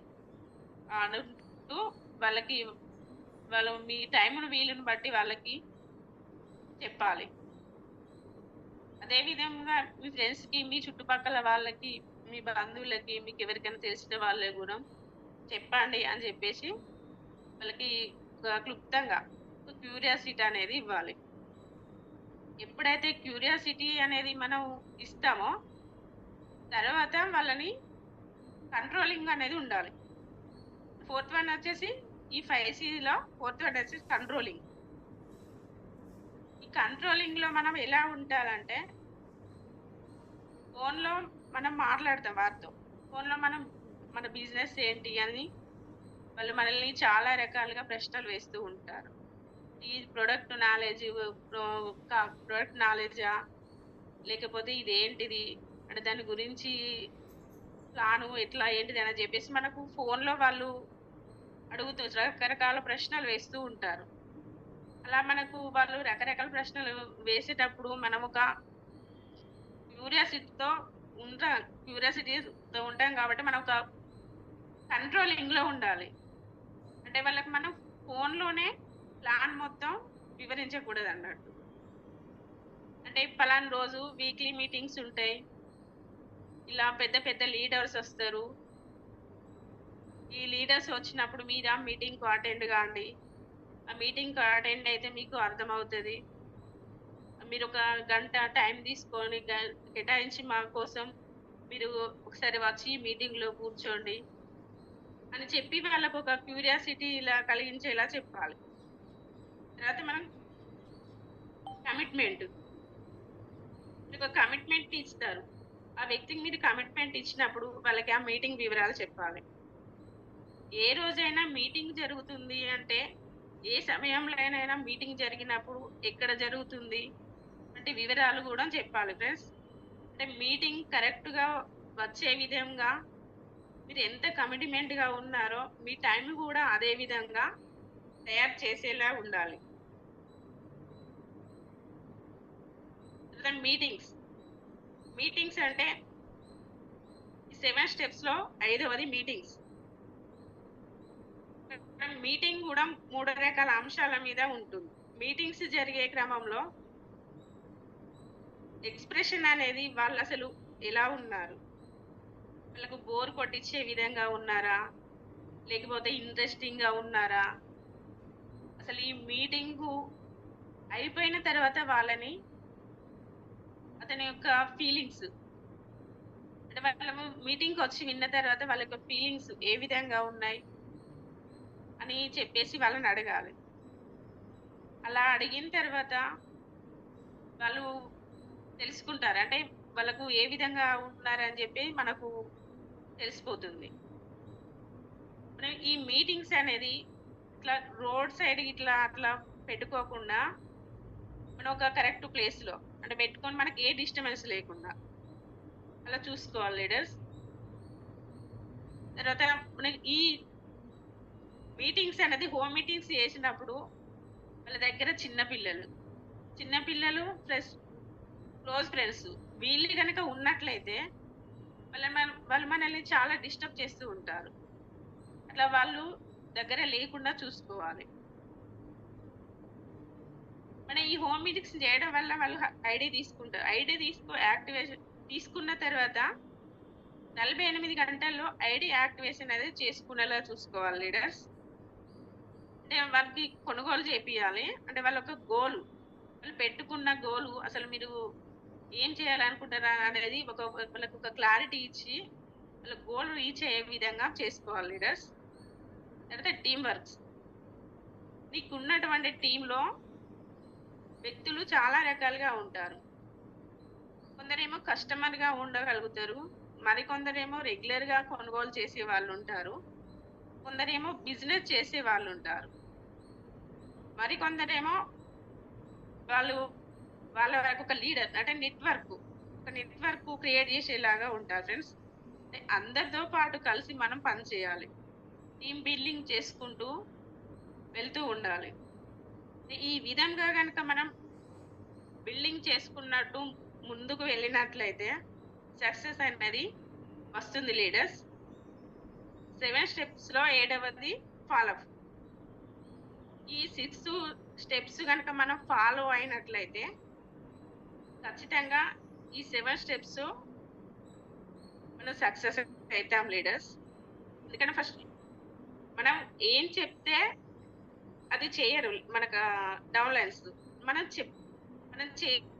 అంటూ వాళ్ళకి వాళ్ళు మీ టైంను వీలుని బట్టి వాళ్ళకి చెప్పాలి. అదే విధంగా మీ ఫ్రెండ్స్‌కి, మీ చుట్టుపక్కల వాళ్ళకి, మీ బంధువులకి, మీకెవరికైనా తెలిసిన వాళ్ళకి గూడా చెప్పండి అని జెప్పేసి వాళ్ళకి క్లుప్తంగా క్యూరియాసిటీ అనేది ఇవ్వాలి. ఎప్పుడైతే క్యూరియాసిటీ అనేది మనం ఇస్తామో, తర్వాత వాళ్ళని కంట్రోలింగ్ అనేది ఉండాలి. ఫోర్త్ వన్ వచ్చేసి ఈ 5 Cలో ఫోర్త్ వన్ వచ్చేసి కంట్రోలింగ్. ఈ కంట్రోలింగ్‌లో మనం ఎలా ఉండాలంటే, ఫోన్‌లో మనం మాట్లాడతాం వారితో. ఫోన్‌లో మనం మన బిజినెస్ ఏంటి అని వాళ్ళు మనల్ని చాలా రకాలుగా ప్రశ్నలు వేస్తూ ఉంటారు. ఈ ప్రొడక్ట్ నాలెడ్జ్ ప్రొ క ప్రొడక్ట్ నాలెడ్జా? లేకపోతే ఇదేంటిది? అంటే దాని గురించి ప్లాను ఎట్లా ఏంటిది అని జెప్పేసి మనకు ఫోన్‌లో వాళ్ళు అడుగుతూ రకరకాల ప్రశ్నలు వేస్తూ ఉంటారు. అలా మనకు వాళ్ళు రకరకాల ప్రశ్నలు వేసేటప్పుడు మనం ఒక క్యూరియాసిటీతో క్యూరియాసిటీతో ఉంటాం కాబట్టి మనం ఒక కంట్రోలింగ్‌లో ఉండాలి. అంటే వాళ్ళకి మనం ఫోన్‌లోనే ప్లాన్ మొత్తం వివరించకూడదన్నట్టు. అంటే పలానా రోజు వీక్లీ మీటింగ్స్ ఉంటాయి. ఇలా పెద్ద పెద్ద లీడర్స్ వస్తారు. ఈ లీడర్స్ వచ్చినప్పుడు మీరు ఆ మీటింగ్‌కు అటెండ్ కాండి. ఆ మీటింగ్‌కి అటెండ్ అయితే మీకు అర్థమవుతది. మీరొక గంట టైం తీసుకొని కేటాయించి మా కోసం మీరు ఒకసారి వచ్చి మీటింగ్‌లో కూర్చోండి అని చెప్పి వాళ్ళకొక క్యూరియాసిటీ ఇలా కలిగించేలా చెప్పాలి. తర్వాత మనం కమిట్మెంట్. మీరొక కమిట్మెంట్ ఇస్తారు. ఆ వ్యక్తికి మీరు కమిట్మెంట్ ఇచ్చినప్పుడు వాళ్ళకి ఆ మీటింగ్ వివరాలు చెప్పాలి. ఏ రోజైనా మీటింగ్ జరుగుతుంది అంటే, ఏ సమయంలోనైనా మీటింగ్ జరిగినప్పుడు ఎక్కడ జరుగుతుంది వంటి వివరాలు గూడా చెప్పాలి ఫ్రెండ్స్. అంటే మీటింగ్ కరెక్ట్‌గా వచ్చే విధంగా మీరు ఎంత కమిట్మెంట్‌గా ఉన్నారో, మీ టైం గూడా అదే విధంగా తయారు చేసేలా ఉండాలి. తర్వాత మీటింగ్స్. మీటింగ్స్ అంటే ఈ 7 స్టెప్స్‌లో ఐదవది మీటింగ్స్. మీటింగ్ గూడా 3 రకాల అంశాల మీద ఉంటుంది. మీటింగ్స్ జరిగే క్రమంలో ఎక్స్‌ప్రెషన్ అనేది వాళ్ళసలు ఎలా ఉన్నారు? వాళ్ళకు బోర్ కొట్టిచ్చే విధంగా ఉన్నారా? లేకపోతే ఇంట్రెస్టింగ్‌గా ఉన్నారా? అసలు ఈ మీటింగు అయిపోయిన తర్వాత వాళ్ళని అతని యొక్క ఫీలింగ్స్ అంటే వాళ్ళము మీటింగ్‌కొచ్చి విన్న తర్వాత వాళ్ళ యొక్క ఫీలింగ్స్ ఏ విధంగా ఉన్నాయి అని చెప్పేసి వాళ్ళని అడగాలి. అలా అడిగిన తర్వాత వాళ్ళు తెలుసుకుంటారు. అంటే వాళ్ళకు ఏ విధంగా ఉన్నారని చెప్పి మనకు తెలిసిపోతుంది. మనం ఈ మీటింగ్స్ అనేది ఇట్లా రోడ్ సైడ్ ఇట్లా అట్లా పెట్టుకోకుండా మనం ఒక కరెక్ట్ ప్లేస్‌లో అంటే పెట్టుకొని మనకి ఏ డిస్టర్బెన్స్ లేకుండా అలా చూసుకోవాలి లీడర్స్. తర్వాత మనకి ఈ మీటింగ్స్ అనేది హోమ్ మీటింగ్స్ చేసినప్పుడు వాళ్ళ దగ్గర చిన్న పిల్లలు ప్లస్ క్లోజ్ ఫ్రెండ్స్ వీళ్ళు గనక ఉన్నట్లయితే వాళ్ళు మనల్ని చాలా డిస్టర్బ్ చేస్తూ ఉంటారు. అట్లా వాళ్ళు దగ్గర లేకుండా చూసుకోవాలి. మన ఈ హోమ్ మీటింగ్స్ చేయడం వల్ల వాళ్ళు ఐడీ తీసుకుంటారు. యాక్టివేషన్ తీసుకున్న తర్వాత 48 గంటల్లో ఐడీ యాక్టివేషన్ అనేది చేసుకునేలా చూసుకోవాలి లీడర్స్. అంటే వాళ్ళకి కొనుగోలు చేపియాలి. అంటే వాళ్ళొక గోల్ వాళ్ళు పెట్టుకున్న గోలు అసలు మీరు ఏం చేయాలనుకుంటారా అనేది వాళ్ళకొక క్లారిటీ ఇచ్చి వాళ్ళ గోల్ రీచ్ అయ్యే విధంగా చేసుకోవాలి లీడర్స్. తర్వాత టీమ్ వర్క్స్. నీకున్నటువంటి టీమ్‌లో వ్యక్తులు చాలా రకాలుగా ఉంటారు. కొందరేమో కస్టమర్‌గా ఉండగలుగుతారు. మరికొందరేమో రెగ్యులర్‌గా కొనుగోలు చేసే వాళ్ళుంటారు. కొందరేమో బిజినెస్ చేసే వాళ్ళుంటారు. మరికొందరేమో వాళ్ళు వాళ్ళ వరకొక లీడర్ అంటే ఒక నెట్‌వర్క్ క్రియేట్ చేసేలాగా ఉంటారు ఫ్రెండ్స్. అంటే అందరితో పాటు కలిసి మనం పని చేయాలి. టీమ్ బిల్డింగ్ చేసుకుంటూ వెళ్తూ ఉండాలి. ఈ విధంగా గనక మనం బిల్డింగ్ చేసుకున్నట్టు ముందుకు వెళ్ళినట్లయితే సక్సెస్ అనేది వస్తుంది లీడర్స్. 7 స్టెప్స్‌లో ఏడవది ఫాలో అప్. ఈ 6 స్టెప్స్ గనక మనం ఫాలో అయినట్లయితే ఖచ్చితంగా ఈ 7 స్టెప్స్ మనం సక్సెస్ అయితాం లీడర్స్. ఎందుకంటే ఫస్ట్ మనం ఏం చెప్తే అది చేయరు మనకు డౌన్‌లైన్స్. మనం చెప్ మనం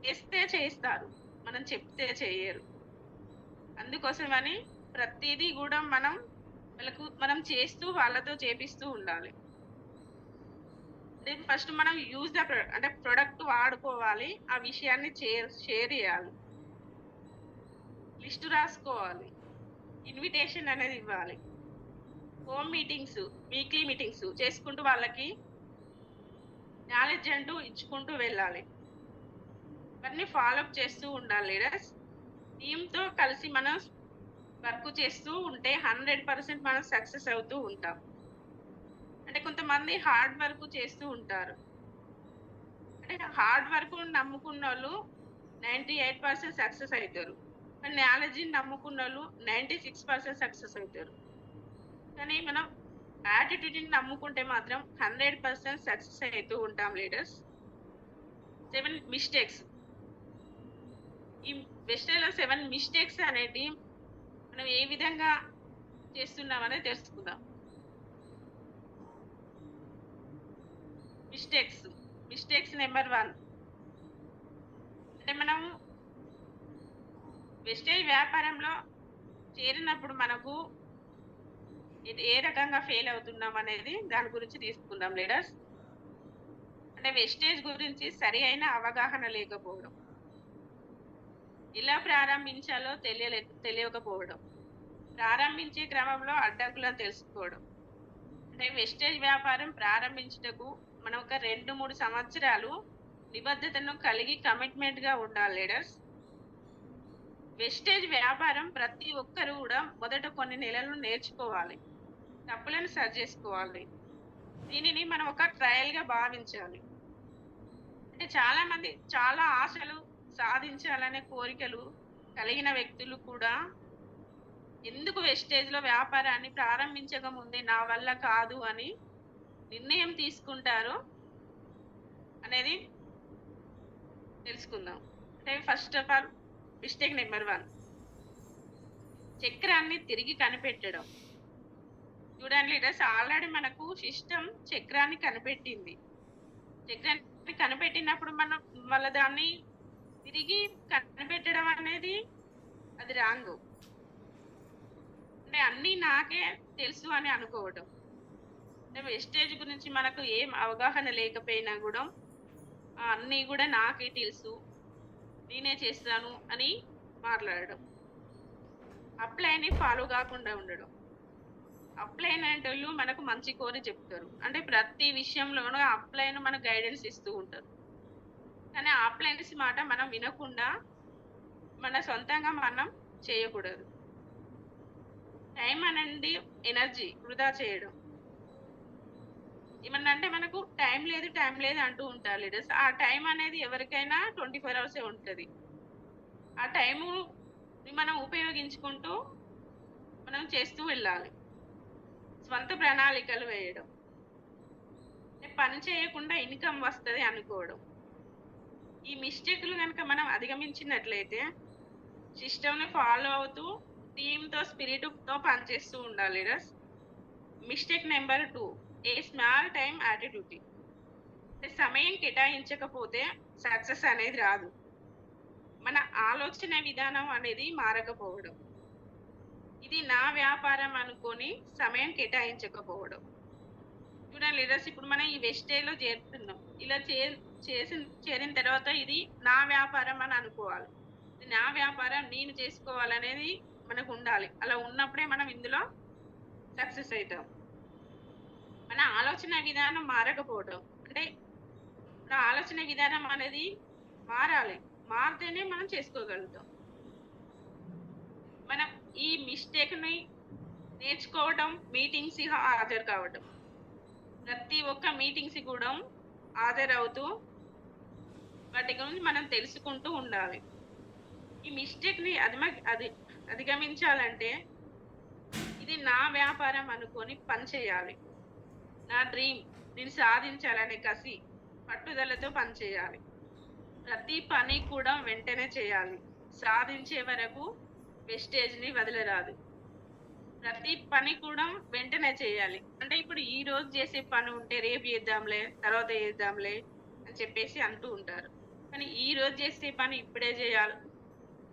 చేస్తే చేస్తారు. మనం చెప్తే చెయ్యరు. అందుకోసమని ప్రతీదీ గూడా మనం చేస్తూ వాళ్ళతో చేపిస్తూ ఉండాలి. ఫస్ట్ మనం యూజ్ ద అంటే ప్రొడక్ట్ వాడుకోవాలి. ఆ విషయాన్ని షేర్ చేయాలి. లిస్ట్ రాసుకోవాలి. ఇన్విటేషన్ అనేది ఇవ్వాలి. హోమ్ మీటింగ్స్, వీక్లీ మీటింగ్స్ చేసుకుంటూ వాళ్ళకి నాలెడ్జ్ అంటూ ఇచ్చుకుంటూ వెళ్ళాలి. ఇవన్నీ ఫాలో అప్ చేస్తూ ఉండాలి లీడర్స్. టీమ్‌తో కలిసి మనం వర్క్ చేస్తూ ఉంటే 100% మనం సక్సెస్ అవుతూ ఉంటాం. అంటే కొంతమంది హార్డ్ వర్క్ చేస్తూ ఉంటారు. అంటే హార్డ్ వర్క్ నమ్ముకున్నోళ్ళు 98% సక్సెస్ అయితారు. కానీ నాలెడ్జ్‌ని నమ్ముకున్నోళ్ళు 96% సక్సెస్ అవుతారు. కానీ మనం యాటిట్యూడ్‌ని నమ్ముకుంటే మాత్రం 100% సక్సెస్ అవుతూ ఉంటాం లీడర్స్. 7 మిస్టేక్స్. ఈ వెస్టేజ్‌లో 7 మిస్టేక్స్ అనేటివి మనం ఏ విధంగా చేస్తున్నామనేది తెలుసుకుందాం. మిస్టేక్స్ నెంబర్ 1 అంటే మనం వెస్టేజ్ వ్యాపారంలో చేరినప్పుడు మనకు ఏ రకంగా ఫెయిల్ అవుతున్నాం అనేది దాని గురించి తీసుకుందాం లీడర్స్. అంటే వెస్టేజ్ గురించి సరి అయిన అవగాహన లేకపోవడం, ఎలా ప్రారంభించాలో తెలియకపోవడం, ప్రారంభించే క్రమంలో అడ్డంకులను తెలుసుకోవడం. అంటే వెస్టేజ్ వ్యాపారం ప్రారంభించుటకు మనం ఒక 2-3 సంవత్సరాలు నిబద్ధతను కలిగి కమిట్మెంట్‌గా ఉండాలి లీడర్స్. వెస్టేజ్ వ్యాపారం ప్రతి ఒక్కరు కూడా మొదట కొన్ని నెలలు నేర్చుకోవాలి. తప్పులను సరి చేసుకోవాలి. దీనిని మనం ఒక ట్రయల్‌గా భావించాలి. అంటే చాలామంది చాలా ఆశలు సాధించాలనే కోరికలు కలిగిన వ్యక్తులు కూడా ఎందుకు వెస్టేజ్‌లో వ్యాపారాన్ని ప్రారంభించక ముందే నా వల్ల కాదు అని నిర్ణయం తీసుకుంటారో అనేది తెలుసుకుందాం. అంటే first of all mistake number 1 చక్రాన్ని తిరిగి కనిపెట్టడం. చూడండి లీడర్స్, ఆల్రెడీ మనకు సిస్టమ్ చక్రాన్ని కనిపెట్టింది. చక్రాన్ని కనిపెట్టినప్పుడు మనం దాన్ని తిరిగి కనిపెట్టడం అనేది అది రాంగ్. అంటే అన్నీ నాకే తెలుసు అని అనుకోవడం. అంటే వెస్టేజ్ గురించి మనకు ఏం అవగాహన లేకపోయినా కూడా అన్నీ కూడా నాకే తెలుసు, నేనే చేస్తాను అని మాట్లాడడం. అప్లైని ఫాలో కాకుండా ఉండడం. అప్లైన్ అనేటోళ్ళు మనకు మంచి కోరి చెప్తారు. అంటే ప్రతి విషయంలోనూ అప్లైన్ మనకు గైడెన్స్ ఇస్తూ ఉంటారు. కానీ అప్లైన్స్ మాట మనం వినకుండా మన సొంతంగా మనం చేయకూడదు. టైం అనేది ఎనర్జీ వృధా చేయడం. ఏమన్నా అంటే మనకు టైం లేదు అంటూ ఉంటారు లీడర్స్. ఆ టైం అనేది ఎవరికైనా 24 అవర్సే ఉంటుంది. ఆ టైము మనం ఉపయోగించుకుంటూ మనం చేస్తూ వెళ్ళాలి. స్వంత ప్రణాళికలు వేయడం. పని చేయకుండా ఇన్కమ్ వస్తుంది అనుకోవడం. ఈ మిస్టేక్లు కనుక మనం అధిగమించినట్లయితే సిస్టమ్ని ఫాలో అవుతూ టీమ్‌తో స్పిరిట్‌తో పనిచేస్తూ ఉండాలి leaders. Mistake number 2 a small time attitude. అంటే సమయం కేటాయించకపోతే సక్సెస్ అనేది రాదు. మన ఆలోచన విధానం అనేది మారకపోవడం. ఇది నా వ్యాపారం అనుకొని సమయం కేటాయించకపోవడం. చూడండి లీడర్స్, ఇప్పుడు మనం ఈ వెస్టేజ్‌లో చేరుతున్నాం. ఇలా చేరిన తర్వాత ఇది నా వ్యాపారం అని అనుకోవాలి. ఇది నా వ్యాపారం, నేను చేసుకోవాలనేది మనకు ఉండాలి. అలా ఉన్నప్పుడే మనం ఇందులో సక్సెస్ అవుతాం. మన ఆలోచన విధానం మారకపోవడం. అంటే మన ఆలోచన విధానం అనేది మారాలి. మారితేనే మనం చేసుకోగలుగుతాం. మనం ఈ మిస్టేక్‌ని నేర్చుకోవడం, మీటింగ్స్‌కి హాజరు కావడం. ప్రతి ఒక్క మీటింగ్స్‌కి కూడా హాజరవుతూ వాటి గురించి మనం తెలుసుకుంటూ ఉండాలి. ఈ మిస్టేక్‌ని అధిగమించాలంటే ఇది నా వ్యాపారం అనుకొని పని చేయాలి. నా డ్రీమ్, నేను సాధించాలనే కసి, పట్టుదలతో పనిచేయాలి. ప్రతి పని కూడా వెంటనే చేయాలి. సాధించే వరకు వెస్టేజ్‌ని వదలరాదు. ప్రతి పని కూడా వెంటనే చేయాలి. అంటే ఇప్పుడు ఈ రోజు చేసే పని ఉంటే రేపు చేద్దాంలే, తర్వాత చేద్దాంలే అని చెప్పేసి అంటూ ఉంటారు. కానీ ఈ రోజు చేసే పని ఇప్పుడే చేయాలి.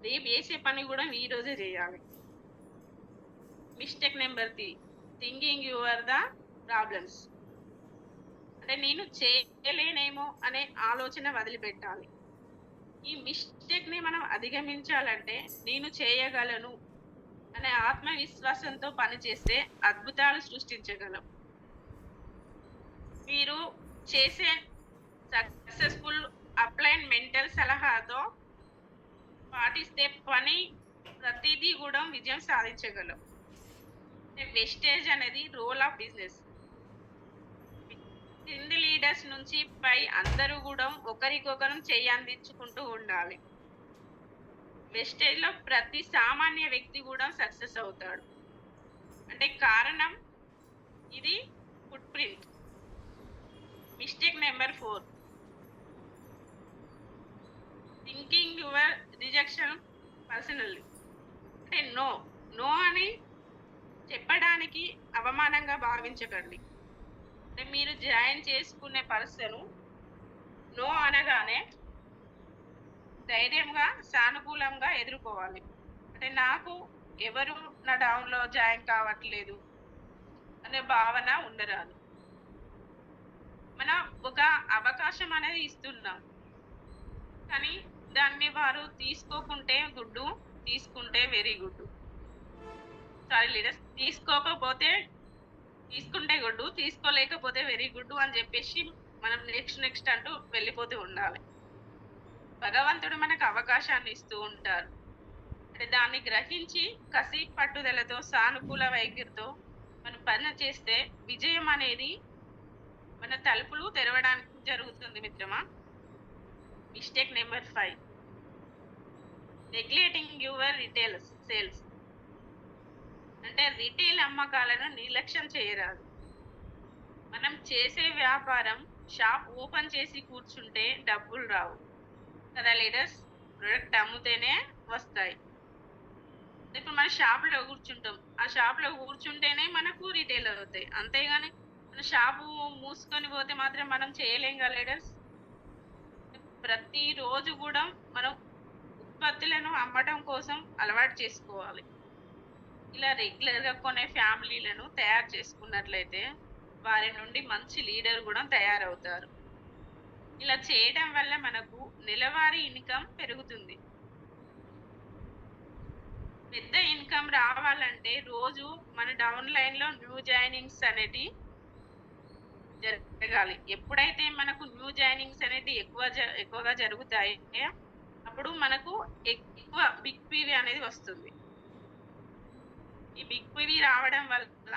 రేపు చేసే పని కూడా ఈ రోజే చేయాలి. Mistake number 3, thinking you are the problems. అంటే నేను చేయలేనేమో అనే ఆలోచన వదిలిపెట్టాలి. ఈ మిస్టేక్‌ని మనం అధిగమించాలంటే నేను చేయగలను అనే ఆత్మవిశ్వాసంతో పనిచేస్తే అద్భుతాలు సృష్టించగలం. మీరు చేసే సక్సెస్‌ఫుల్ అప్లైన్ మెంటల్ సలహాతో పాటిస్తే పని ప్రతిదీ కూడా విజయం సాధించగలం. వెస్టేజ్ అనేది రోల్ ఆఫ్ బిజినెస్. కింది లీడర్స్ నుంచి పై అందరూ కూడా ఒకరికొకరం చెయ్యి అందించుకుంటూ ఉండాలి. వెస్టేజ్‌లో ప్రతి సామాన్య వ్యక్తి కూడా సక్సెస్ అవుతాడు. అంటే కారణం ఇది foot print. Mistake number 4, thinking your rejection personally. అంటే నో అని చెప్పడానికి అవమానంగా భావించకండి. అంటే మీరు జాయిన్ చేసుకునే పర్సన్ నో అనగానే ధైర్యంగా, సానుకూలంగా ఎదుర్కోవాలి. అంటే నాకు ఎవరు నా డౌన్‌లో జాయిన్ కావట్లేదు అనే భావన ఉండరాదు. మనం ఒక అవకాశం అనేది ఇస్తున్నాం. కానీ దాన్ని వారు తీసుకోకుంటే గుడ్డు, తీసుకుంటే వెరీ గుడ్. సారీ లీడర్స్, తీసుకుంటే గుడ్డు, తీసుకోలేకపోతే వెరీ గుడ్ అని చెప్పేసి మనం నెక్స్ట్ అంటూ వెళ్ళిపోతూ ఉండాలి. భగవంతుడు మనకు అవకాశాన్ని ఇస్తూ ఉంటారు. అంటే దాన్ని గ్రహించి కసి, పట్టుదలతో, సానుకూల వైఖరితో మనం పని చేస్తే విజయం అనేది మన తలుపులు తెరవడానికి జరుగుతుంది మిత్రమా. Mistake number 5, neglecting your retail sales. అంటే రిటైల్ అమ్మకాలను నిర్లక్ష్యం చేయరాదు. మనం చేసే వ్యాపారం షాప్ ఓపెన్ చేసి కూర్చుంటే డబ్బులు రావు కదా లీడర్స్. ప్రొడక్ట్ అమ్ముతేనే వస్తాయి. ఇప్పుడు మన షాప్లో కూర్చుంటాం, ఆ షాప్లో కూర్చుంటేనే మనకు రిటైల్ అవుతాయి. అంతేగాని మన షాపు మూసుకొని పోతే మాత్రం మనం చేయలేం కదా లీడర్స్. ప్రతిరోజు కూడా మనం ఉత్పత్తులను అమ్మటం కోసం అలవాటు చేసుకోవాలి. ఇలా రెగ్యులర్‌గా కొనే ఫ్యామిలీలను తయారు చేసుకున్నట్లయితే వారి నుండి మంచి లీడర్ కూడా తయారవుతారు. ఇలా చేయడం వల్ల మనకు నెలవారీ ఇన్కమ్ పెరుగుతుంది. పెద్ద ఇన్కమ్ రావాలంటే రోజు మన డౌన్ లైన్‌లో న్యూ జాయినింగ్స్ అనేటివి జరగాలి. ఎప్పుడైతే మనకు న్యూ జాయినింగ్స్ అనేటివి ఎక్కువగా జరుగుతాయో అప్పుడు మనకు ఎక్కువ బిగ్ పీవీ అనేది వస్తుంది. ఈ బిగ్ పీవీ రావడం వల్ల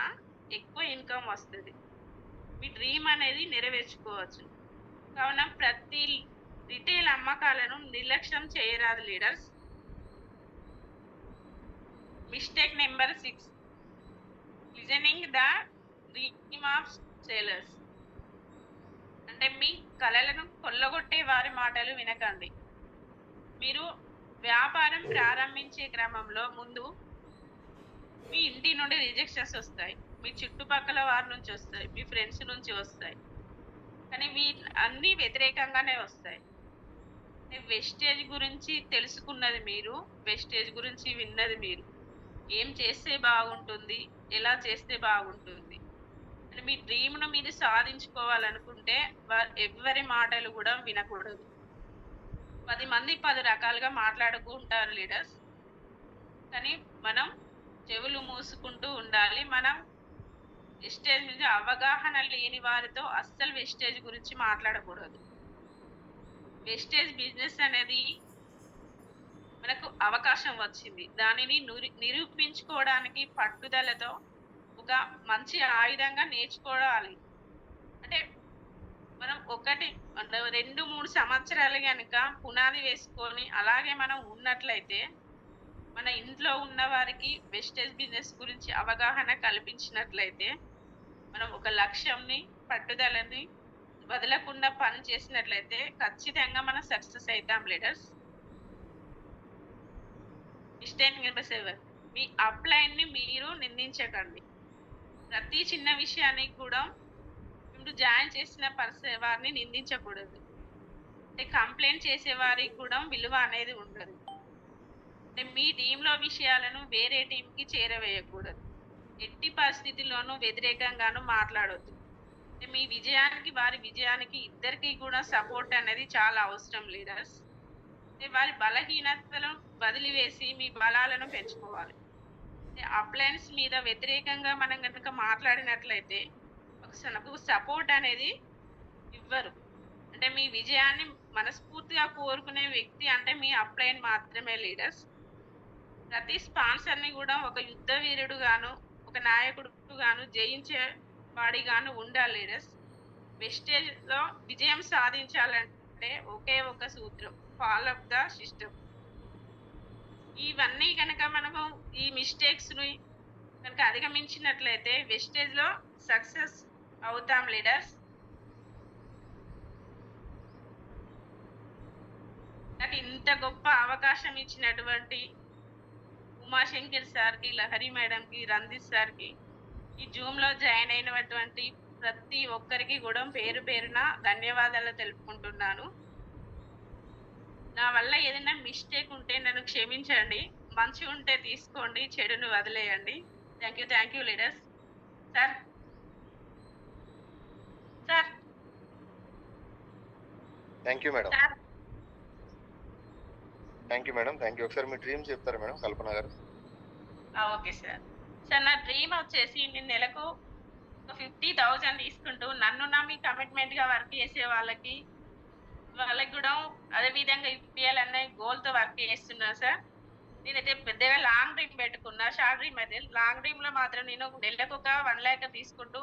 ఎక్కువ ఇన్కమ్ వస్తుంది. మీ డ్రీమ్ అనేది నెరవేర్చుకోవచ్చు. కావున ప్రతి రిటైల్ అమ్మకాలను నిర్లక్ష్యం చేయరాదు leaders. Mistake number 6, listening the dream of sellers. అంటే మీ కలలను కొల్లగొట్టే వారి మాటలు వినకండి. మీరు వ్యాపారం ప్రారంభించే క్రమంలో ముందు మీ ఇంటి నుండి రిజెక్షన్స్ వస్తాయి, మీ చుట్టుపక్కల వారి నుంచి వస్తాయి, మీ ఫ్రెండ్స్ నుంచి వస్తాయి. కానీ అన్నీ వ్యతిరేకంగానే వస్తాయి. వెస్టేజ్ గురించి తెలుసుకున్నది మీరు, వెస్టేజ్ గురించి విన్నది మీరు. ఏం చేస్తే బాగుంటుంది, ఎలా చేస్తే బాగుంటుంది అని మీ డ్రీమ్‌ను మీరు సాధించుకోవాలనుకుంటే ఎవ్వరి మాటలు కూడా వినకూడదు. 10 మంది 10 రకాలుగా మాట్లాడుకుంటారు లీడర్స్. కానీ మనం చెవులు మూసుకుంటూ ఉండాలి. మనం వెస్టేజ్ మీద అవగాహన లేని వారితో అస్సలు వెస్టేజ్ గురించి మాట్లాడకూడదు. వెస్టేజ్ బిజినెస్ అనేది మనకు అవకాశం వచ్చింది. దానిని నిరూపించుకోవడానికి పట్టుదలతో ఒక మంచి ఆయుధంగా నేర్చుకోవాలి. అంటే మనం 2-3 సంవత్సరాలు కనుక పునాది వేసుకొని అలాగే మనం ఉన్నట్లయితే మన ఇంట్లో ఉన్న వారికి వెస్టేజ్ బిజినెస్ గురించి అవగాహన కల్పించినట్లయితే మనం ఒక లక్ష్యంని పట్టుదలని వదలకుండా పని చేసినట్లయితే ఖచ్చితంగా మనం సక్సెస్ అవుతాం లీడర్స్. మిస్టేక్ నెంబర్ 7, మీ అప్లైన్‌ని మీరు నిందించకండి. ప్రతి చిన్న విషయానికి కూడా ఇప్పుడు జాయిన్ చేసిన వారిని నిందించకూడదు. అంటే కంప్లైంట్ చేసే వారికి కూడా విలువ అనేది ఉండదు. అంటే మీ టీంలో విషయాలను వేరే టీంకి చేరవేయకూడదు. ఎట్టి పరిస్థితుల్లోనూ వ్యతిరేకంగాను మాట్లాడొద్దు. అంటే మీ విజయానికి, వారి విజయానికి ఇద్దరికీ కూడా సపోర్ట్ అనేది చాలా అవసరం లీడర్స్. అంటే వారి బలహీనతలను వదిలివేసి మీ బలాలను పెంచుకోవాలి. అంటే అప్లయన్స్ మీద వ్యతిరేకంగా మనం గనుక మాట్లాడినట్లయితే నాకు సపోర్ట్ అనేది ఇవ్వరు. అంటే మీ విజయాన్ని మనస్ఫూర్తిగా కోరుకునే వ్యక్తి అంటే మీ అప్లైన్ మాత్రమే లీడర్స్. ప్రతి స్పాన్సర్‌ని కూడా ఒక యుద్ధ వీరుడుగాను, ఒక నాయకుడుగాను, జయించే వాడిగాను ఉండాలి లీడర్స్. వెస్టేజ్‌లో విజయం సాధించాలంటే ఒకే ఒక సూత్రం, ఫాలో అప్ ద సిస్టమ్. ఇవన్నీ గనక మనము ఈ మిస్టేక్స్‌ని గనక అధిగమించినట్లయితే వెస్టేజ్‌లో సక్సెస్ అవుతాం లీడర్స్. నాకు ఇంత గొప్ప అవకాశం ఇచ్చినటువంటి ఉమాశంకర్ సార్‌కి, లహరి మేడంకి, రంజిత్ సార్‌కి, ఈ జూమ్‌లో జాయిన్ అయినటువంటి ప్రతి ఒక్కరికి కూడా పేరు పేరున ధన్యవాదాలు తెలుపుకుంటున్నాను. నా వల్ల ఏదైనా మిస్టేక్ ఉంటే నన్ను క్షమించండి. మంచి ఉంటే తీసుకోండి, చెడును వదిలేయండి. Thank you leaders. Sir, sir, thank you madam. Sir. Thank you madam. Thank you. ఒకసారి మీ డ్రీమ్ చెప్తారా మేడం కల్పన గారు? Okay sir. సార్, నా డ్రీమ్ వచ్చేసి నేను నెలకు ఒక 50,000 తీసుకుంటూ నన్ను నమ్మి కమిట్మెంట్‌గా వర్క్ చేసే వాళ్ళకి గూడా అదే విధంగా ఇప్పియాలనే గోల్‌తో వర్క్ చేస్తున్నాను సార్. నేనైతే పెద్దగా లాంగ్ డ్రీమ్ పెట్టుకున్నా. షార్ట్ డ్రీమ్ అయితే లాంగ్ డ్రీమ్‌లో మాత్రం నేను నెలకొక 1,00,000 తీసుకుంటూ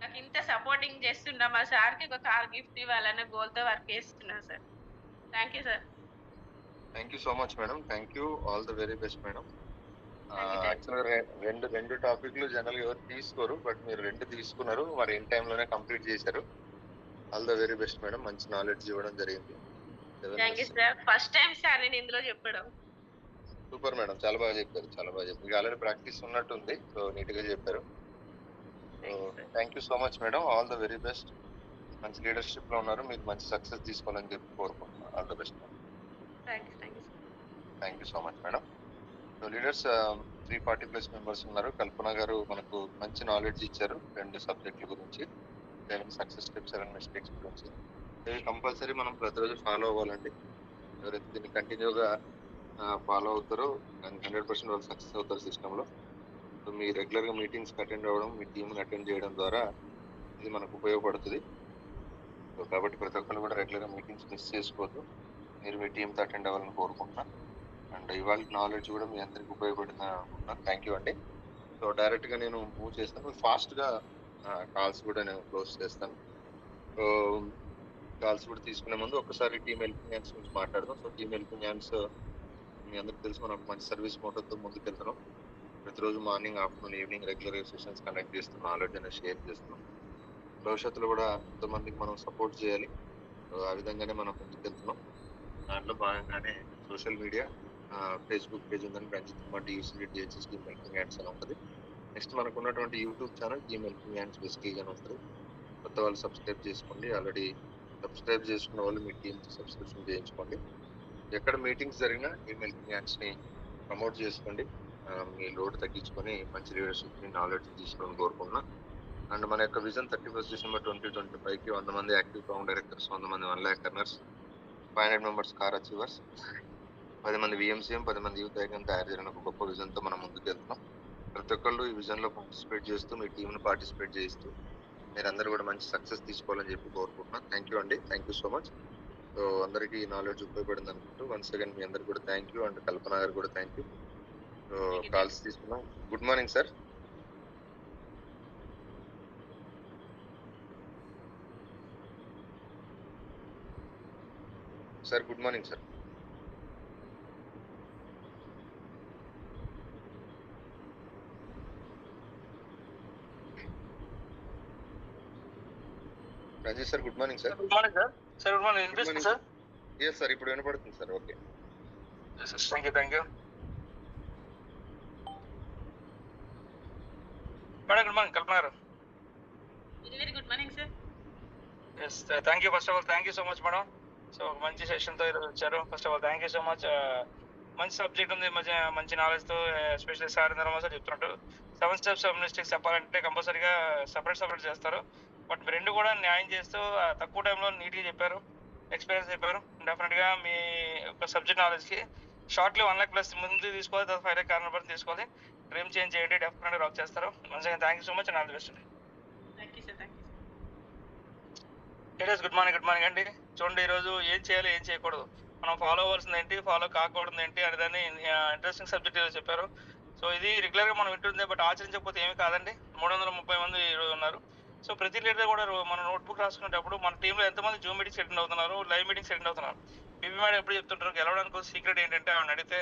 నాకింత సపోర్టింగ్ చేస్తున్న మా సార్‌కి ఒక కార్ గిఫ్ట్ ఇవ్వాలన్న గోల్‌తో వర్క్ చేస్తున్నా sir. Thank you sir. Thank you so much madam. Thank you. All the very best madam. Thank you. యాక్చువల్‌గా రెండు టాపిక్‌లు జనరల్‌గా ఎవరు తీసుకోరు. బట్ మీరు 2 తీసుకున్నారు. మరి ఇన్ టైమ్‌లోనే కంప్లీట్ చేశారు. All the very best madam. మంచి నాలెడ్జ్ ఇవ్వడం జరిగింది. Thank you sir. First time sir నేను ఇందులో చెప్పడం. Super madam. చాలా బాగా చెప్పారు. చాలా బాగా చెప్పారు. మీకు ఆల్రెడీ ప్రాక్టీస్ ఉన్నట్టుంది. సో నీట్‌గా చెప్పారు. So thank you so much madam. All the very best. మంచి లీడర్‌షిప్‌లో ఉన్నారు. మీరు మంచి సక్సెస్ తీసుకోవాలని చెప్పి కోరుకుంటున్నాను. All the best madam. Thank you. Thank you so much madam. So leaders 340+ members ఉన్నారు. కల్పన గారు మనకు మంచి నాలెడ్జ్ ఇచ్చారు 2 సబ్జెక్టుల గురించి, 7 సక్సెస్ స్టెప్స్, 7 మిస్టేక్స్ గురించి. ఇవి కంపల్సరీ మనం ప్రతిరోజు ఫాలో అవ్వాలండి. ఎవరైతే దీన్ని కంటిన్యూగా ఫాలో అవుతారో 100% వాళ్ళు సక్సెస్ అవుతారు సిస్టంలో. సో మీ రెగ్యులర్గా మీటింగ్స్కి అటెండ్ అవ్వడం, మీ టీంని అటెండ్ చేయడం ద్వారా ఇది మనకు ఉపయోగపడుతుంది. సో కాబట్టి ప్రతి ఒక్కరు కూడా రెగ్యులర్గా మీటింగ్స్ మిస్ చేసుకోవద్దు. మీరు మీ టీంతో అటెండ్ అవ్వాలని కోరుకుంటున్నాను. అండ్ ఇవాళ నాలెడ్జ్ కూడా మీ అందరికి ఉపయోగపడింది అనుకుంటున్నాను. థ్యాంక్ యూ అండి. సో డైరెక్ట్గా నేను మూవ్ చేస్తాను. ఫాస్ట్గా కాల్స్ కూడా నేను క్లోజ్ చేస్తాను. సో కాల్స్ కూడా తీసుకునే ముందు ఒకసారి టీమ్ హెల్పింగ్ హ్యాండ్స్ గురించి మాట్లాడదాం. సో టీమ్ హెల్పింగ్ హ్యాండ్స్ మీ అందరికి తెలుసు, మనం మంచి సర్వీస్ మోటోతో ముందుకెళ్తున్నాం. ప్రతిరోజు morning, afternoon, evening regular sessions conduct చేస్తున్నాం, నాలెడ్జ్ అనేది షేర్ చేస్తున్నాం. భవిష్యత్తులో కూడా ఎంతమందికి మనం సపోర్ట్ చేయాలి, ఆ విధంగానే మనం ముందుకెళ్తున్నాం. దాంట్లో భాగంగానే సోషల్ మీడియా ఫేస్బుక్ పేజ్ ఉందని, Ranjith Kumar TUC DHS team helping hands అని ఉంటుంది. నెక్స్ట్ మనకు ఉన్నటువంటి YouTube channel team helping hands బెస్టీగా అని ఉంటుంది. కొత్త వాళ్ళు సబ్స్క్రైబ్ చేసుకోండి. ఆల్రెడీ సబ్స్క్రైబ్ చేసుకున్న వాళ్ళు మీ టీమ్కి సబ్స్క్రిప్షన్ చేయించుకోండి. ఎక్కడ మీటింగ్స్ జరిగినా టీమ్ హెల్పింగ్ హ్యాండ్స్ని ప్రమోట్ చేసుకోండి. మీ లోడ్ తగ్గించుకొని మంచి లీడర్షిప్ని, నాలెడ్జ్ తీసుకోవాలని కోరుకుంటున్నా. అండ్ మన యొక్క విజన్ 31 డిసెంబర్ 2025కి 100 మంది యాక్టివ్ ప్రౌండ్ డైరెక్టర్స్, 100 మంది 1 lakh earners, 500 members car achievers, 10 మంది విఎంసీఎం, 10 మంది యూత్ ఐకాన్ తయారు చేయడం ఒక గొప్ప విజన్తో మనం ముందుకు వెళ్తున్నాం. ప్రతి ఒక్కళ్ళు ఈ విజన్లో పార్టిసిపేట్ చేస్తూ, మీ టీంను పార్టిసిపేట్ చేస్తూ మీరందరూ కూడా మంచి సక్సెస్ తీసుకోవాలని చెప్పి కోరుకుంటున్నాను. థ్యాంక్ యూ అండి. Thank you so much. So అందరికీ నాలెడ్జ్ ఉపయోగపడింది అనుకుంటూ వన్స్ అగైన్ మీ అందరికి కూడా thank you. And Kalpana garu కూడా థ్యాంక్ యూ. సో కాల్స్ తీసుకున్నాం. Good morning sir. Sir good morning sir. Ajay sir good morning sir. Good morning sir. Sir good morning. వినిపిస్తుంది సార్? ఎస్ సార్, ఇప్పుడు వినపడుతుంది sir. Okay, thank you. Madam good morning. Kalpana garu. Very good morning sir. Yes thank you. First of all thank you so much madam. So మంచి సెషన్తో ఈరోజు వచ్చారు. First of all thank you so much. మంచి సబ్జెక్ట్ ఉంది, మంచి నాలెడ్జ్తో ఎస్పెషల్లీ సార్ ఇంద్రమా సార్ చెప్తున్నట్టు 7 steps ఆఫ్ మిస్టేక్స్ చెప్పాలంటే కంపల్సరీగా సపరేట్ చేస్తారు. బట్ రెండు కూడా న్యాయం చేస్తూ తక్కువ టైంలో నీట్గా చెప్పారు, ఎక్స్పీరియన్స్ చెప్పారు. డెఫినెట్గా మీ ఒక సబ్జెక్ట్ నాలెడ్జ్కి షార్ట్లీ 1 lakh+ ముందు తీసుకోవాలి, తర్వాత 5 lakh కార్నర్ పర్సెంట్ తీసుకోవాలి. డ్రీమ్ చేంజ్ చేయండి, డెఫినెట్గా రాక్ చేస్తారు. మంచిగా thank you so much and all the best. Thank you sir. Ladies good morning అండి. చూడండి, ఈరోజు ఏం చేయాలి ఏం చేయకూడదు, మనం ఫాలో అవ్వాల్సింది ఏంటి, ఫాలో కాకూడదు ఏంటి అనే దాన్ని ఇంట్రెస్టింగ్ సబ్జెక్ట్ ఈరోజు చెప్పారు. సో ఇది రెగ్యులర్గా మనం వింటుంది, బట్ ఆచరించకపోతే ఏమీ కాదండి. 330 మంది ఈరోజు ఉన్నారు. సో ప్రతి లీడర్ కూడా మన నోట్బుక్ రాసుకునేటప్పుడు మన టీంలో ఎంతమంది జూమ్ మీటింగ్స్ అటెండ్ అవుతున్నారు, లైవ్ మీటింగ్స్ అటెండ్ అవుతున్నారు. బీబీ మేడం ఎప్పుడు చెప్తుంటారు, గెలవడానికి సీక్రెట్ ఏంటంటే ఆమెను అడిగితే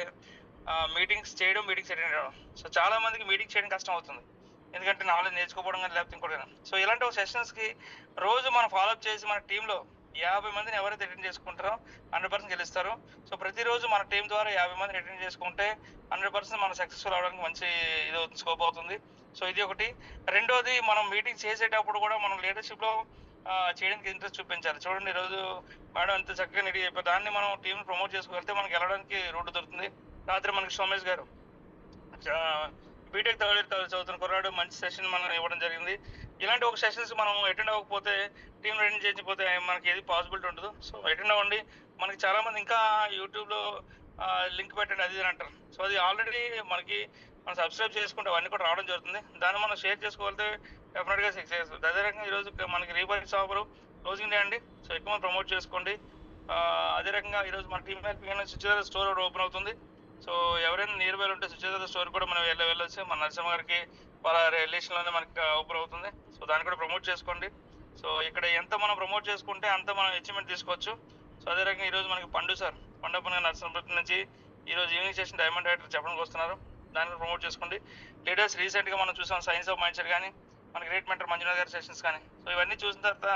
మీటింగ్స్ చేయడం, మీటింగ్స్ అటెండ్ అవ్వడం. సో చాలా మందికి మీటింగ్ చేయడం కష్టం అవుతుంది, ఎందుకంటే నాలెడ్జ్ నేర్చుకోవడం కానీ లేకపోతే ఇంకోటి. సో ఇలాంటి ఒక సెషన్స్కి రోజు మనం ఫాలోఅప్ చేసి మన టీంలో 50 మందిని ఎవరైతే అటెండ్ చేసుకుంటారో 100% గెలుస్తారు. సో ప్రతిరోజు మన టీం ద్వారా 50 మందిని అటెండ్ చేసుకుంటే 100% మనం సక్సెస్ఫుల్ అవడానికి మంచి ఇది స్కోప్ అవుతుంది. సో ఇది ఒకటి. రెండోది, మనం మీటింగ్ చేసేటప్పుడు కూడా మనం లీడర్షిప్లో చేయడానికి ఇంట్రెస్ట్ చూపించాలి. చూడండి, ఈరోజు మేడం ఎంత చక్కగా నీట్గా చెప్పారు. దాన్ని మనం టీంని ప్రమోట్ చేసుకోగలిగితే మనకి వెళ్ళడానికి రూట్ దొరుకుతుంది. రాత్రి మనకి సోమేష్ గారు బీటెక్ థర్డ్ ఇయర్ చదువుతున్న కుర్రాడు మంచి సెషన్ మనం ఇవ్వడం జరిగింది. ఇలాంటి ఒక సెషన్స్ మనం అటెండ్ అవ్వకపోతే, టీం అటెండ్ చేయకపోతే మనకి ఏది పాసిబిలిటీ ఉండదు. సో అటెండ్ అవ్వండి. మనకి చాలా మంది ఇంకా యూట్యూబ్లో లింక్ పెట్టండి అది అని అంటారు. సో అది ఆల్రెడీ మనకి మనం సబ్స్క్రైబ్ చేసుకుంటే అవన్నీ కూడా రావడం జరుగుతుంది. దాన్ని మనం షేర్ చేసుకోగలిగితే డెఫినెట్గా సక్సెస్. అదే రకంగా ఈరోజు మనకి రీబాయిస్ ఆఫర్ క్లోజింగ్ డే అండి. సో ఎక్కువ మంది ప్రమోట్ చేసుకోండి. అదే రకంగా ఈరోజు మన టీమ్ హెల్పింగ్ సుచేత స్టోర్ కూడా ఓపెన్ అవుతుంది. సో ఎవరైనా నియర్ బై ఉంటే సుచేత స్టోర్ కూడా మనం వెళ్ళొచ్చు. మన నరసింహ గారికి వాళ్ళ రిలేషన్లోనే మనకి ఓపెన్ అవుతుంది. సో దాన్ని కూడా ప్రమోట్ చేసుకోండి. సో ఇక్కడ ఎంత మనం ప్రమోట్ చేసుకుంటే అంత మనం అచీవ్మెంట్ తీసుకోవచ్చు. సో అదే రకంగా ఈరోజు మనకి పండు సార్ పండపన నరసింహపతి నుంచి ఈరోజు ఈవినింగ్ సెషన్ డైమండ్ డైరెక్టర్ చెప్పడానికి వస్తున్నారు. దాన్ని కూడా ప్రమోట్ చేసుకోండి. లీడర్స్ రీసెంట్గా మనం చూసాం సైన్స్ ఆఫ్ మైండ్ సెట్ కానీ, మన గ్రేట్ మెంటర్ మంజునాథ్ గారి సెషన్స్ కానీ. సో ఇవన్నీ చూసిన తర్వాత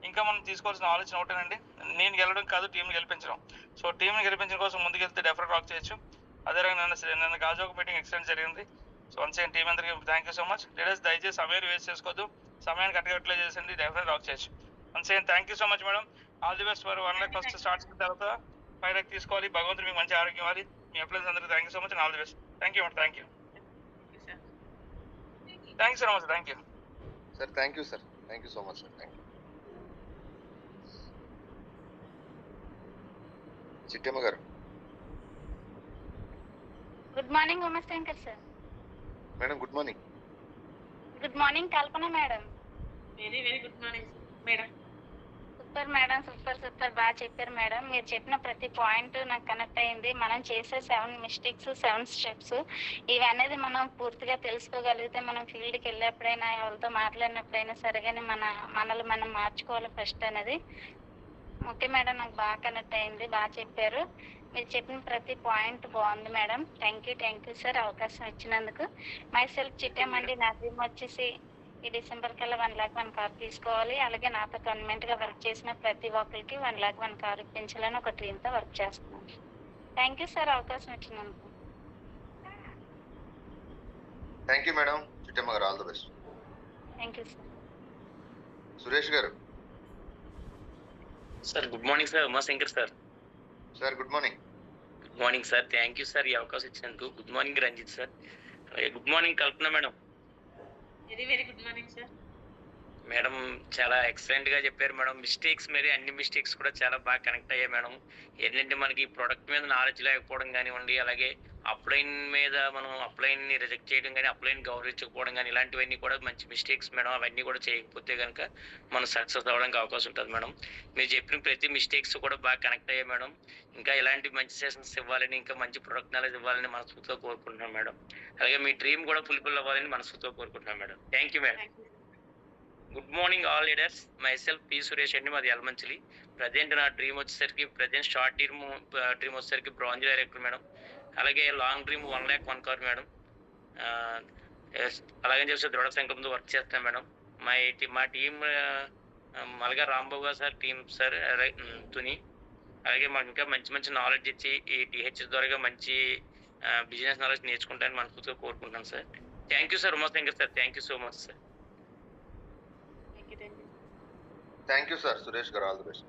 ఇంకా మనం తీసుకోవాల్సిన ఆలోచన ఒకటేనండి, నేను గెలవడం కాదు టీంని గెలిపించడం. సో టీంని గెలిపించడం కోసం ముందుకెళ్తే డెఫినెట్ రాక్ చేయొచ్చు. అదే రకంగా నిన్న గాజువాక మీటింగ్ ఎక్స్టెండ్ జరిగింది. సో వన్స్ అగైన్ టీం అందరికీ thank you so much. Leaders దయచేసి సమయాన్ని వేస్ట్ చేసుకోవద్దు, సమయాన్ని కరెక్ట్గా యూటిలైజ్ చేసింది, డెఫినెట్ రాక్ చేయొచ్చు. Once again thank you so much madam. All the best for 1 lakh first start చేసిన తర్వాత 5 lakh తీసుకోవాలి. భగవంతుడు మీకు మంచి ఆరోగ్యం ఇవ్వాలి. మీ ఎంప్లాయీస్ అందరికీ thank you so much and all the best. Thank you madam. Thank you so much. Thank you sir. Thank you sir. Thank you so much sir. Thank you. Chittamma garu. Good morning Umashankar sir. Madam good morning. Good morning Kalpana madam. Very good morning madam. Super madam, super బాగా చెప్పారు మేడం. మీరు చెప్పిన ప్రతి పాయింట్ నాకు కనెక్ట్ అయింది. మనం చేసే 7 mistakes 7 steps ఇవి అనేది మనం పూర్తిగా తెలుసుకోగలిగితే మనం ఫీల్డ్కి వెళ్ళేప్పుడైనా ఎవరితో మాట్లాడినప్పుడైనా సరే కానీ మనల్ని మనం మార్చుకోవాలి ఫస్ట్ అనేది. ఓకే మేడం, నాకు బాగా కనెక్ట్ అయింది, బాగా చెప్పారు. మీరు చెప్పిన ప్రతి పాయింట్ బాగుంది మేడం. థ్యాంక్ యూ సార్ అవకాశం ఇచ్చినందుకు. మై సెల్ఫ్ చిట్టేమండి. నా డ్రీమ్ వచ్చేసి ఈ డిసెంబర్ కల్లా 1 lakh 1 కార్ తీసుకోవాలి. అలాగే నాతో కన్వెంట్గా వర్క్ చేసిన ప్రతి ఒక్కరికి 1 lakh 1 కార్ ఇప్పించాలని ఒక డ్రీమ్తో వర్క్ చేస్తున్నాను. థ్యాంక్ యూ సార్ అవకాశం ఇచ్చినందుకు. Thank you madam. Chittamma garu all the best. Thank you sir. Suresh garu. Sir good morning sir. Umashankar sir. Sir good morning. Good morning sir. Thank you sir ఈ అవకాశం ఇచ్చినందుకు. Good morning Ranjith sir. అలాగే good morning Kalpana madam. Very good morning sir. Madam చాలా ఎక్సలెంట్ గా చెప్పారు మేడం. మిస్టేక్స్ మరి అన్ని మిస్టేక్స్ కూడా చాలా బాగా కనెక్ట్ అయ్యాయి మేడం. ఏంటంటే మనకి ప్రొడక్ట్ మీద నాలెడ్జ్ లేకపోవడం కానివ్వండి, అలాగే అప్లైన్ మీద మనం అప్లైన్ని రిజెక్ట్ చేయడం కానీ, అప్లైన్ గౌరవించకపోవడం కానీ, ఇలాంటివన్నీ కూడా మంచి మిస్టేక్స్ మేడం. అవన్నీ కూడా చేయకపోతే కనుక మనం సక్సెస్ అవ్వడానికి అవకాశం ఉంటుంది మేడం. మీరు చెప్పిన ప్రతి మిస్టేక్స్ కూడా బాగా కనెక్ట్ అయ్యాయి మేడం. ఇంకా ఇలాంటి మంచి సెషన్స్ ఇవ్వాలని, ఇంకా మంచి ప్రొడక్ట్ నాలెడ్జ్ ఇవ్వాలని మనస్ఫూర్తిగా కోరుకుంటున్నాం మేడం. అలాగే మీ డ్రీమ్ కూడా ఫుల్ఫిల్ అవ్వాలని మనస్ఫూర్తిగా కోరుకుంటున్నాం madam. Thank you madam. Good morning all leaders. My self P Suresh అండి, మాది యలమంచిలి. ప్రజెంట్ నా డ్రీమ్ వచ్చేసరికి షార్ట్ డ్రీమ్ వచ్చేసరికి బ్రాంజ్ డైరెక్టర్ మేడం. అలాగే long dream 1 lakh 1 car madam. అలాగే చెప్పి దృఢ సంకల్పంతో వర్క్ చేస్తాను మేడం. మా టీం మలగా రాంబాబు గారు సార్, టీం సార్, తుని, అలాగే మాకు ఇంకా మంచి మంచి నాలెడ్జ్ ఇచ్చి ఈ టీహెచ్ఎస్ ద్వారా మంచి బిజినెస్ నాలెడ్జ్ నేర్చుకుంటానని మనస్ఫూర్తిగా కోరుకుంటున్నాను sir. Thank you sir Umashankar sir, thank you so much sir. Thank you. Thank you sir. Suresh గారు, ఆల్ ది బెస్ట్.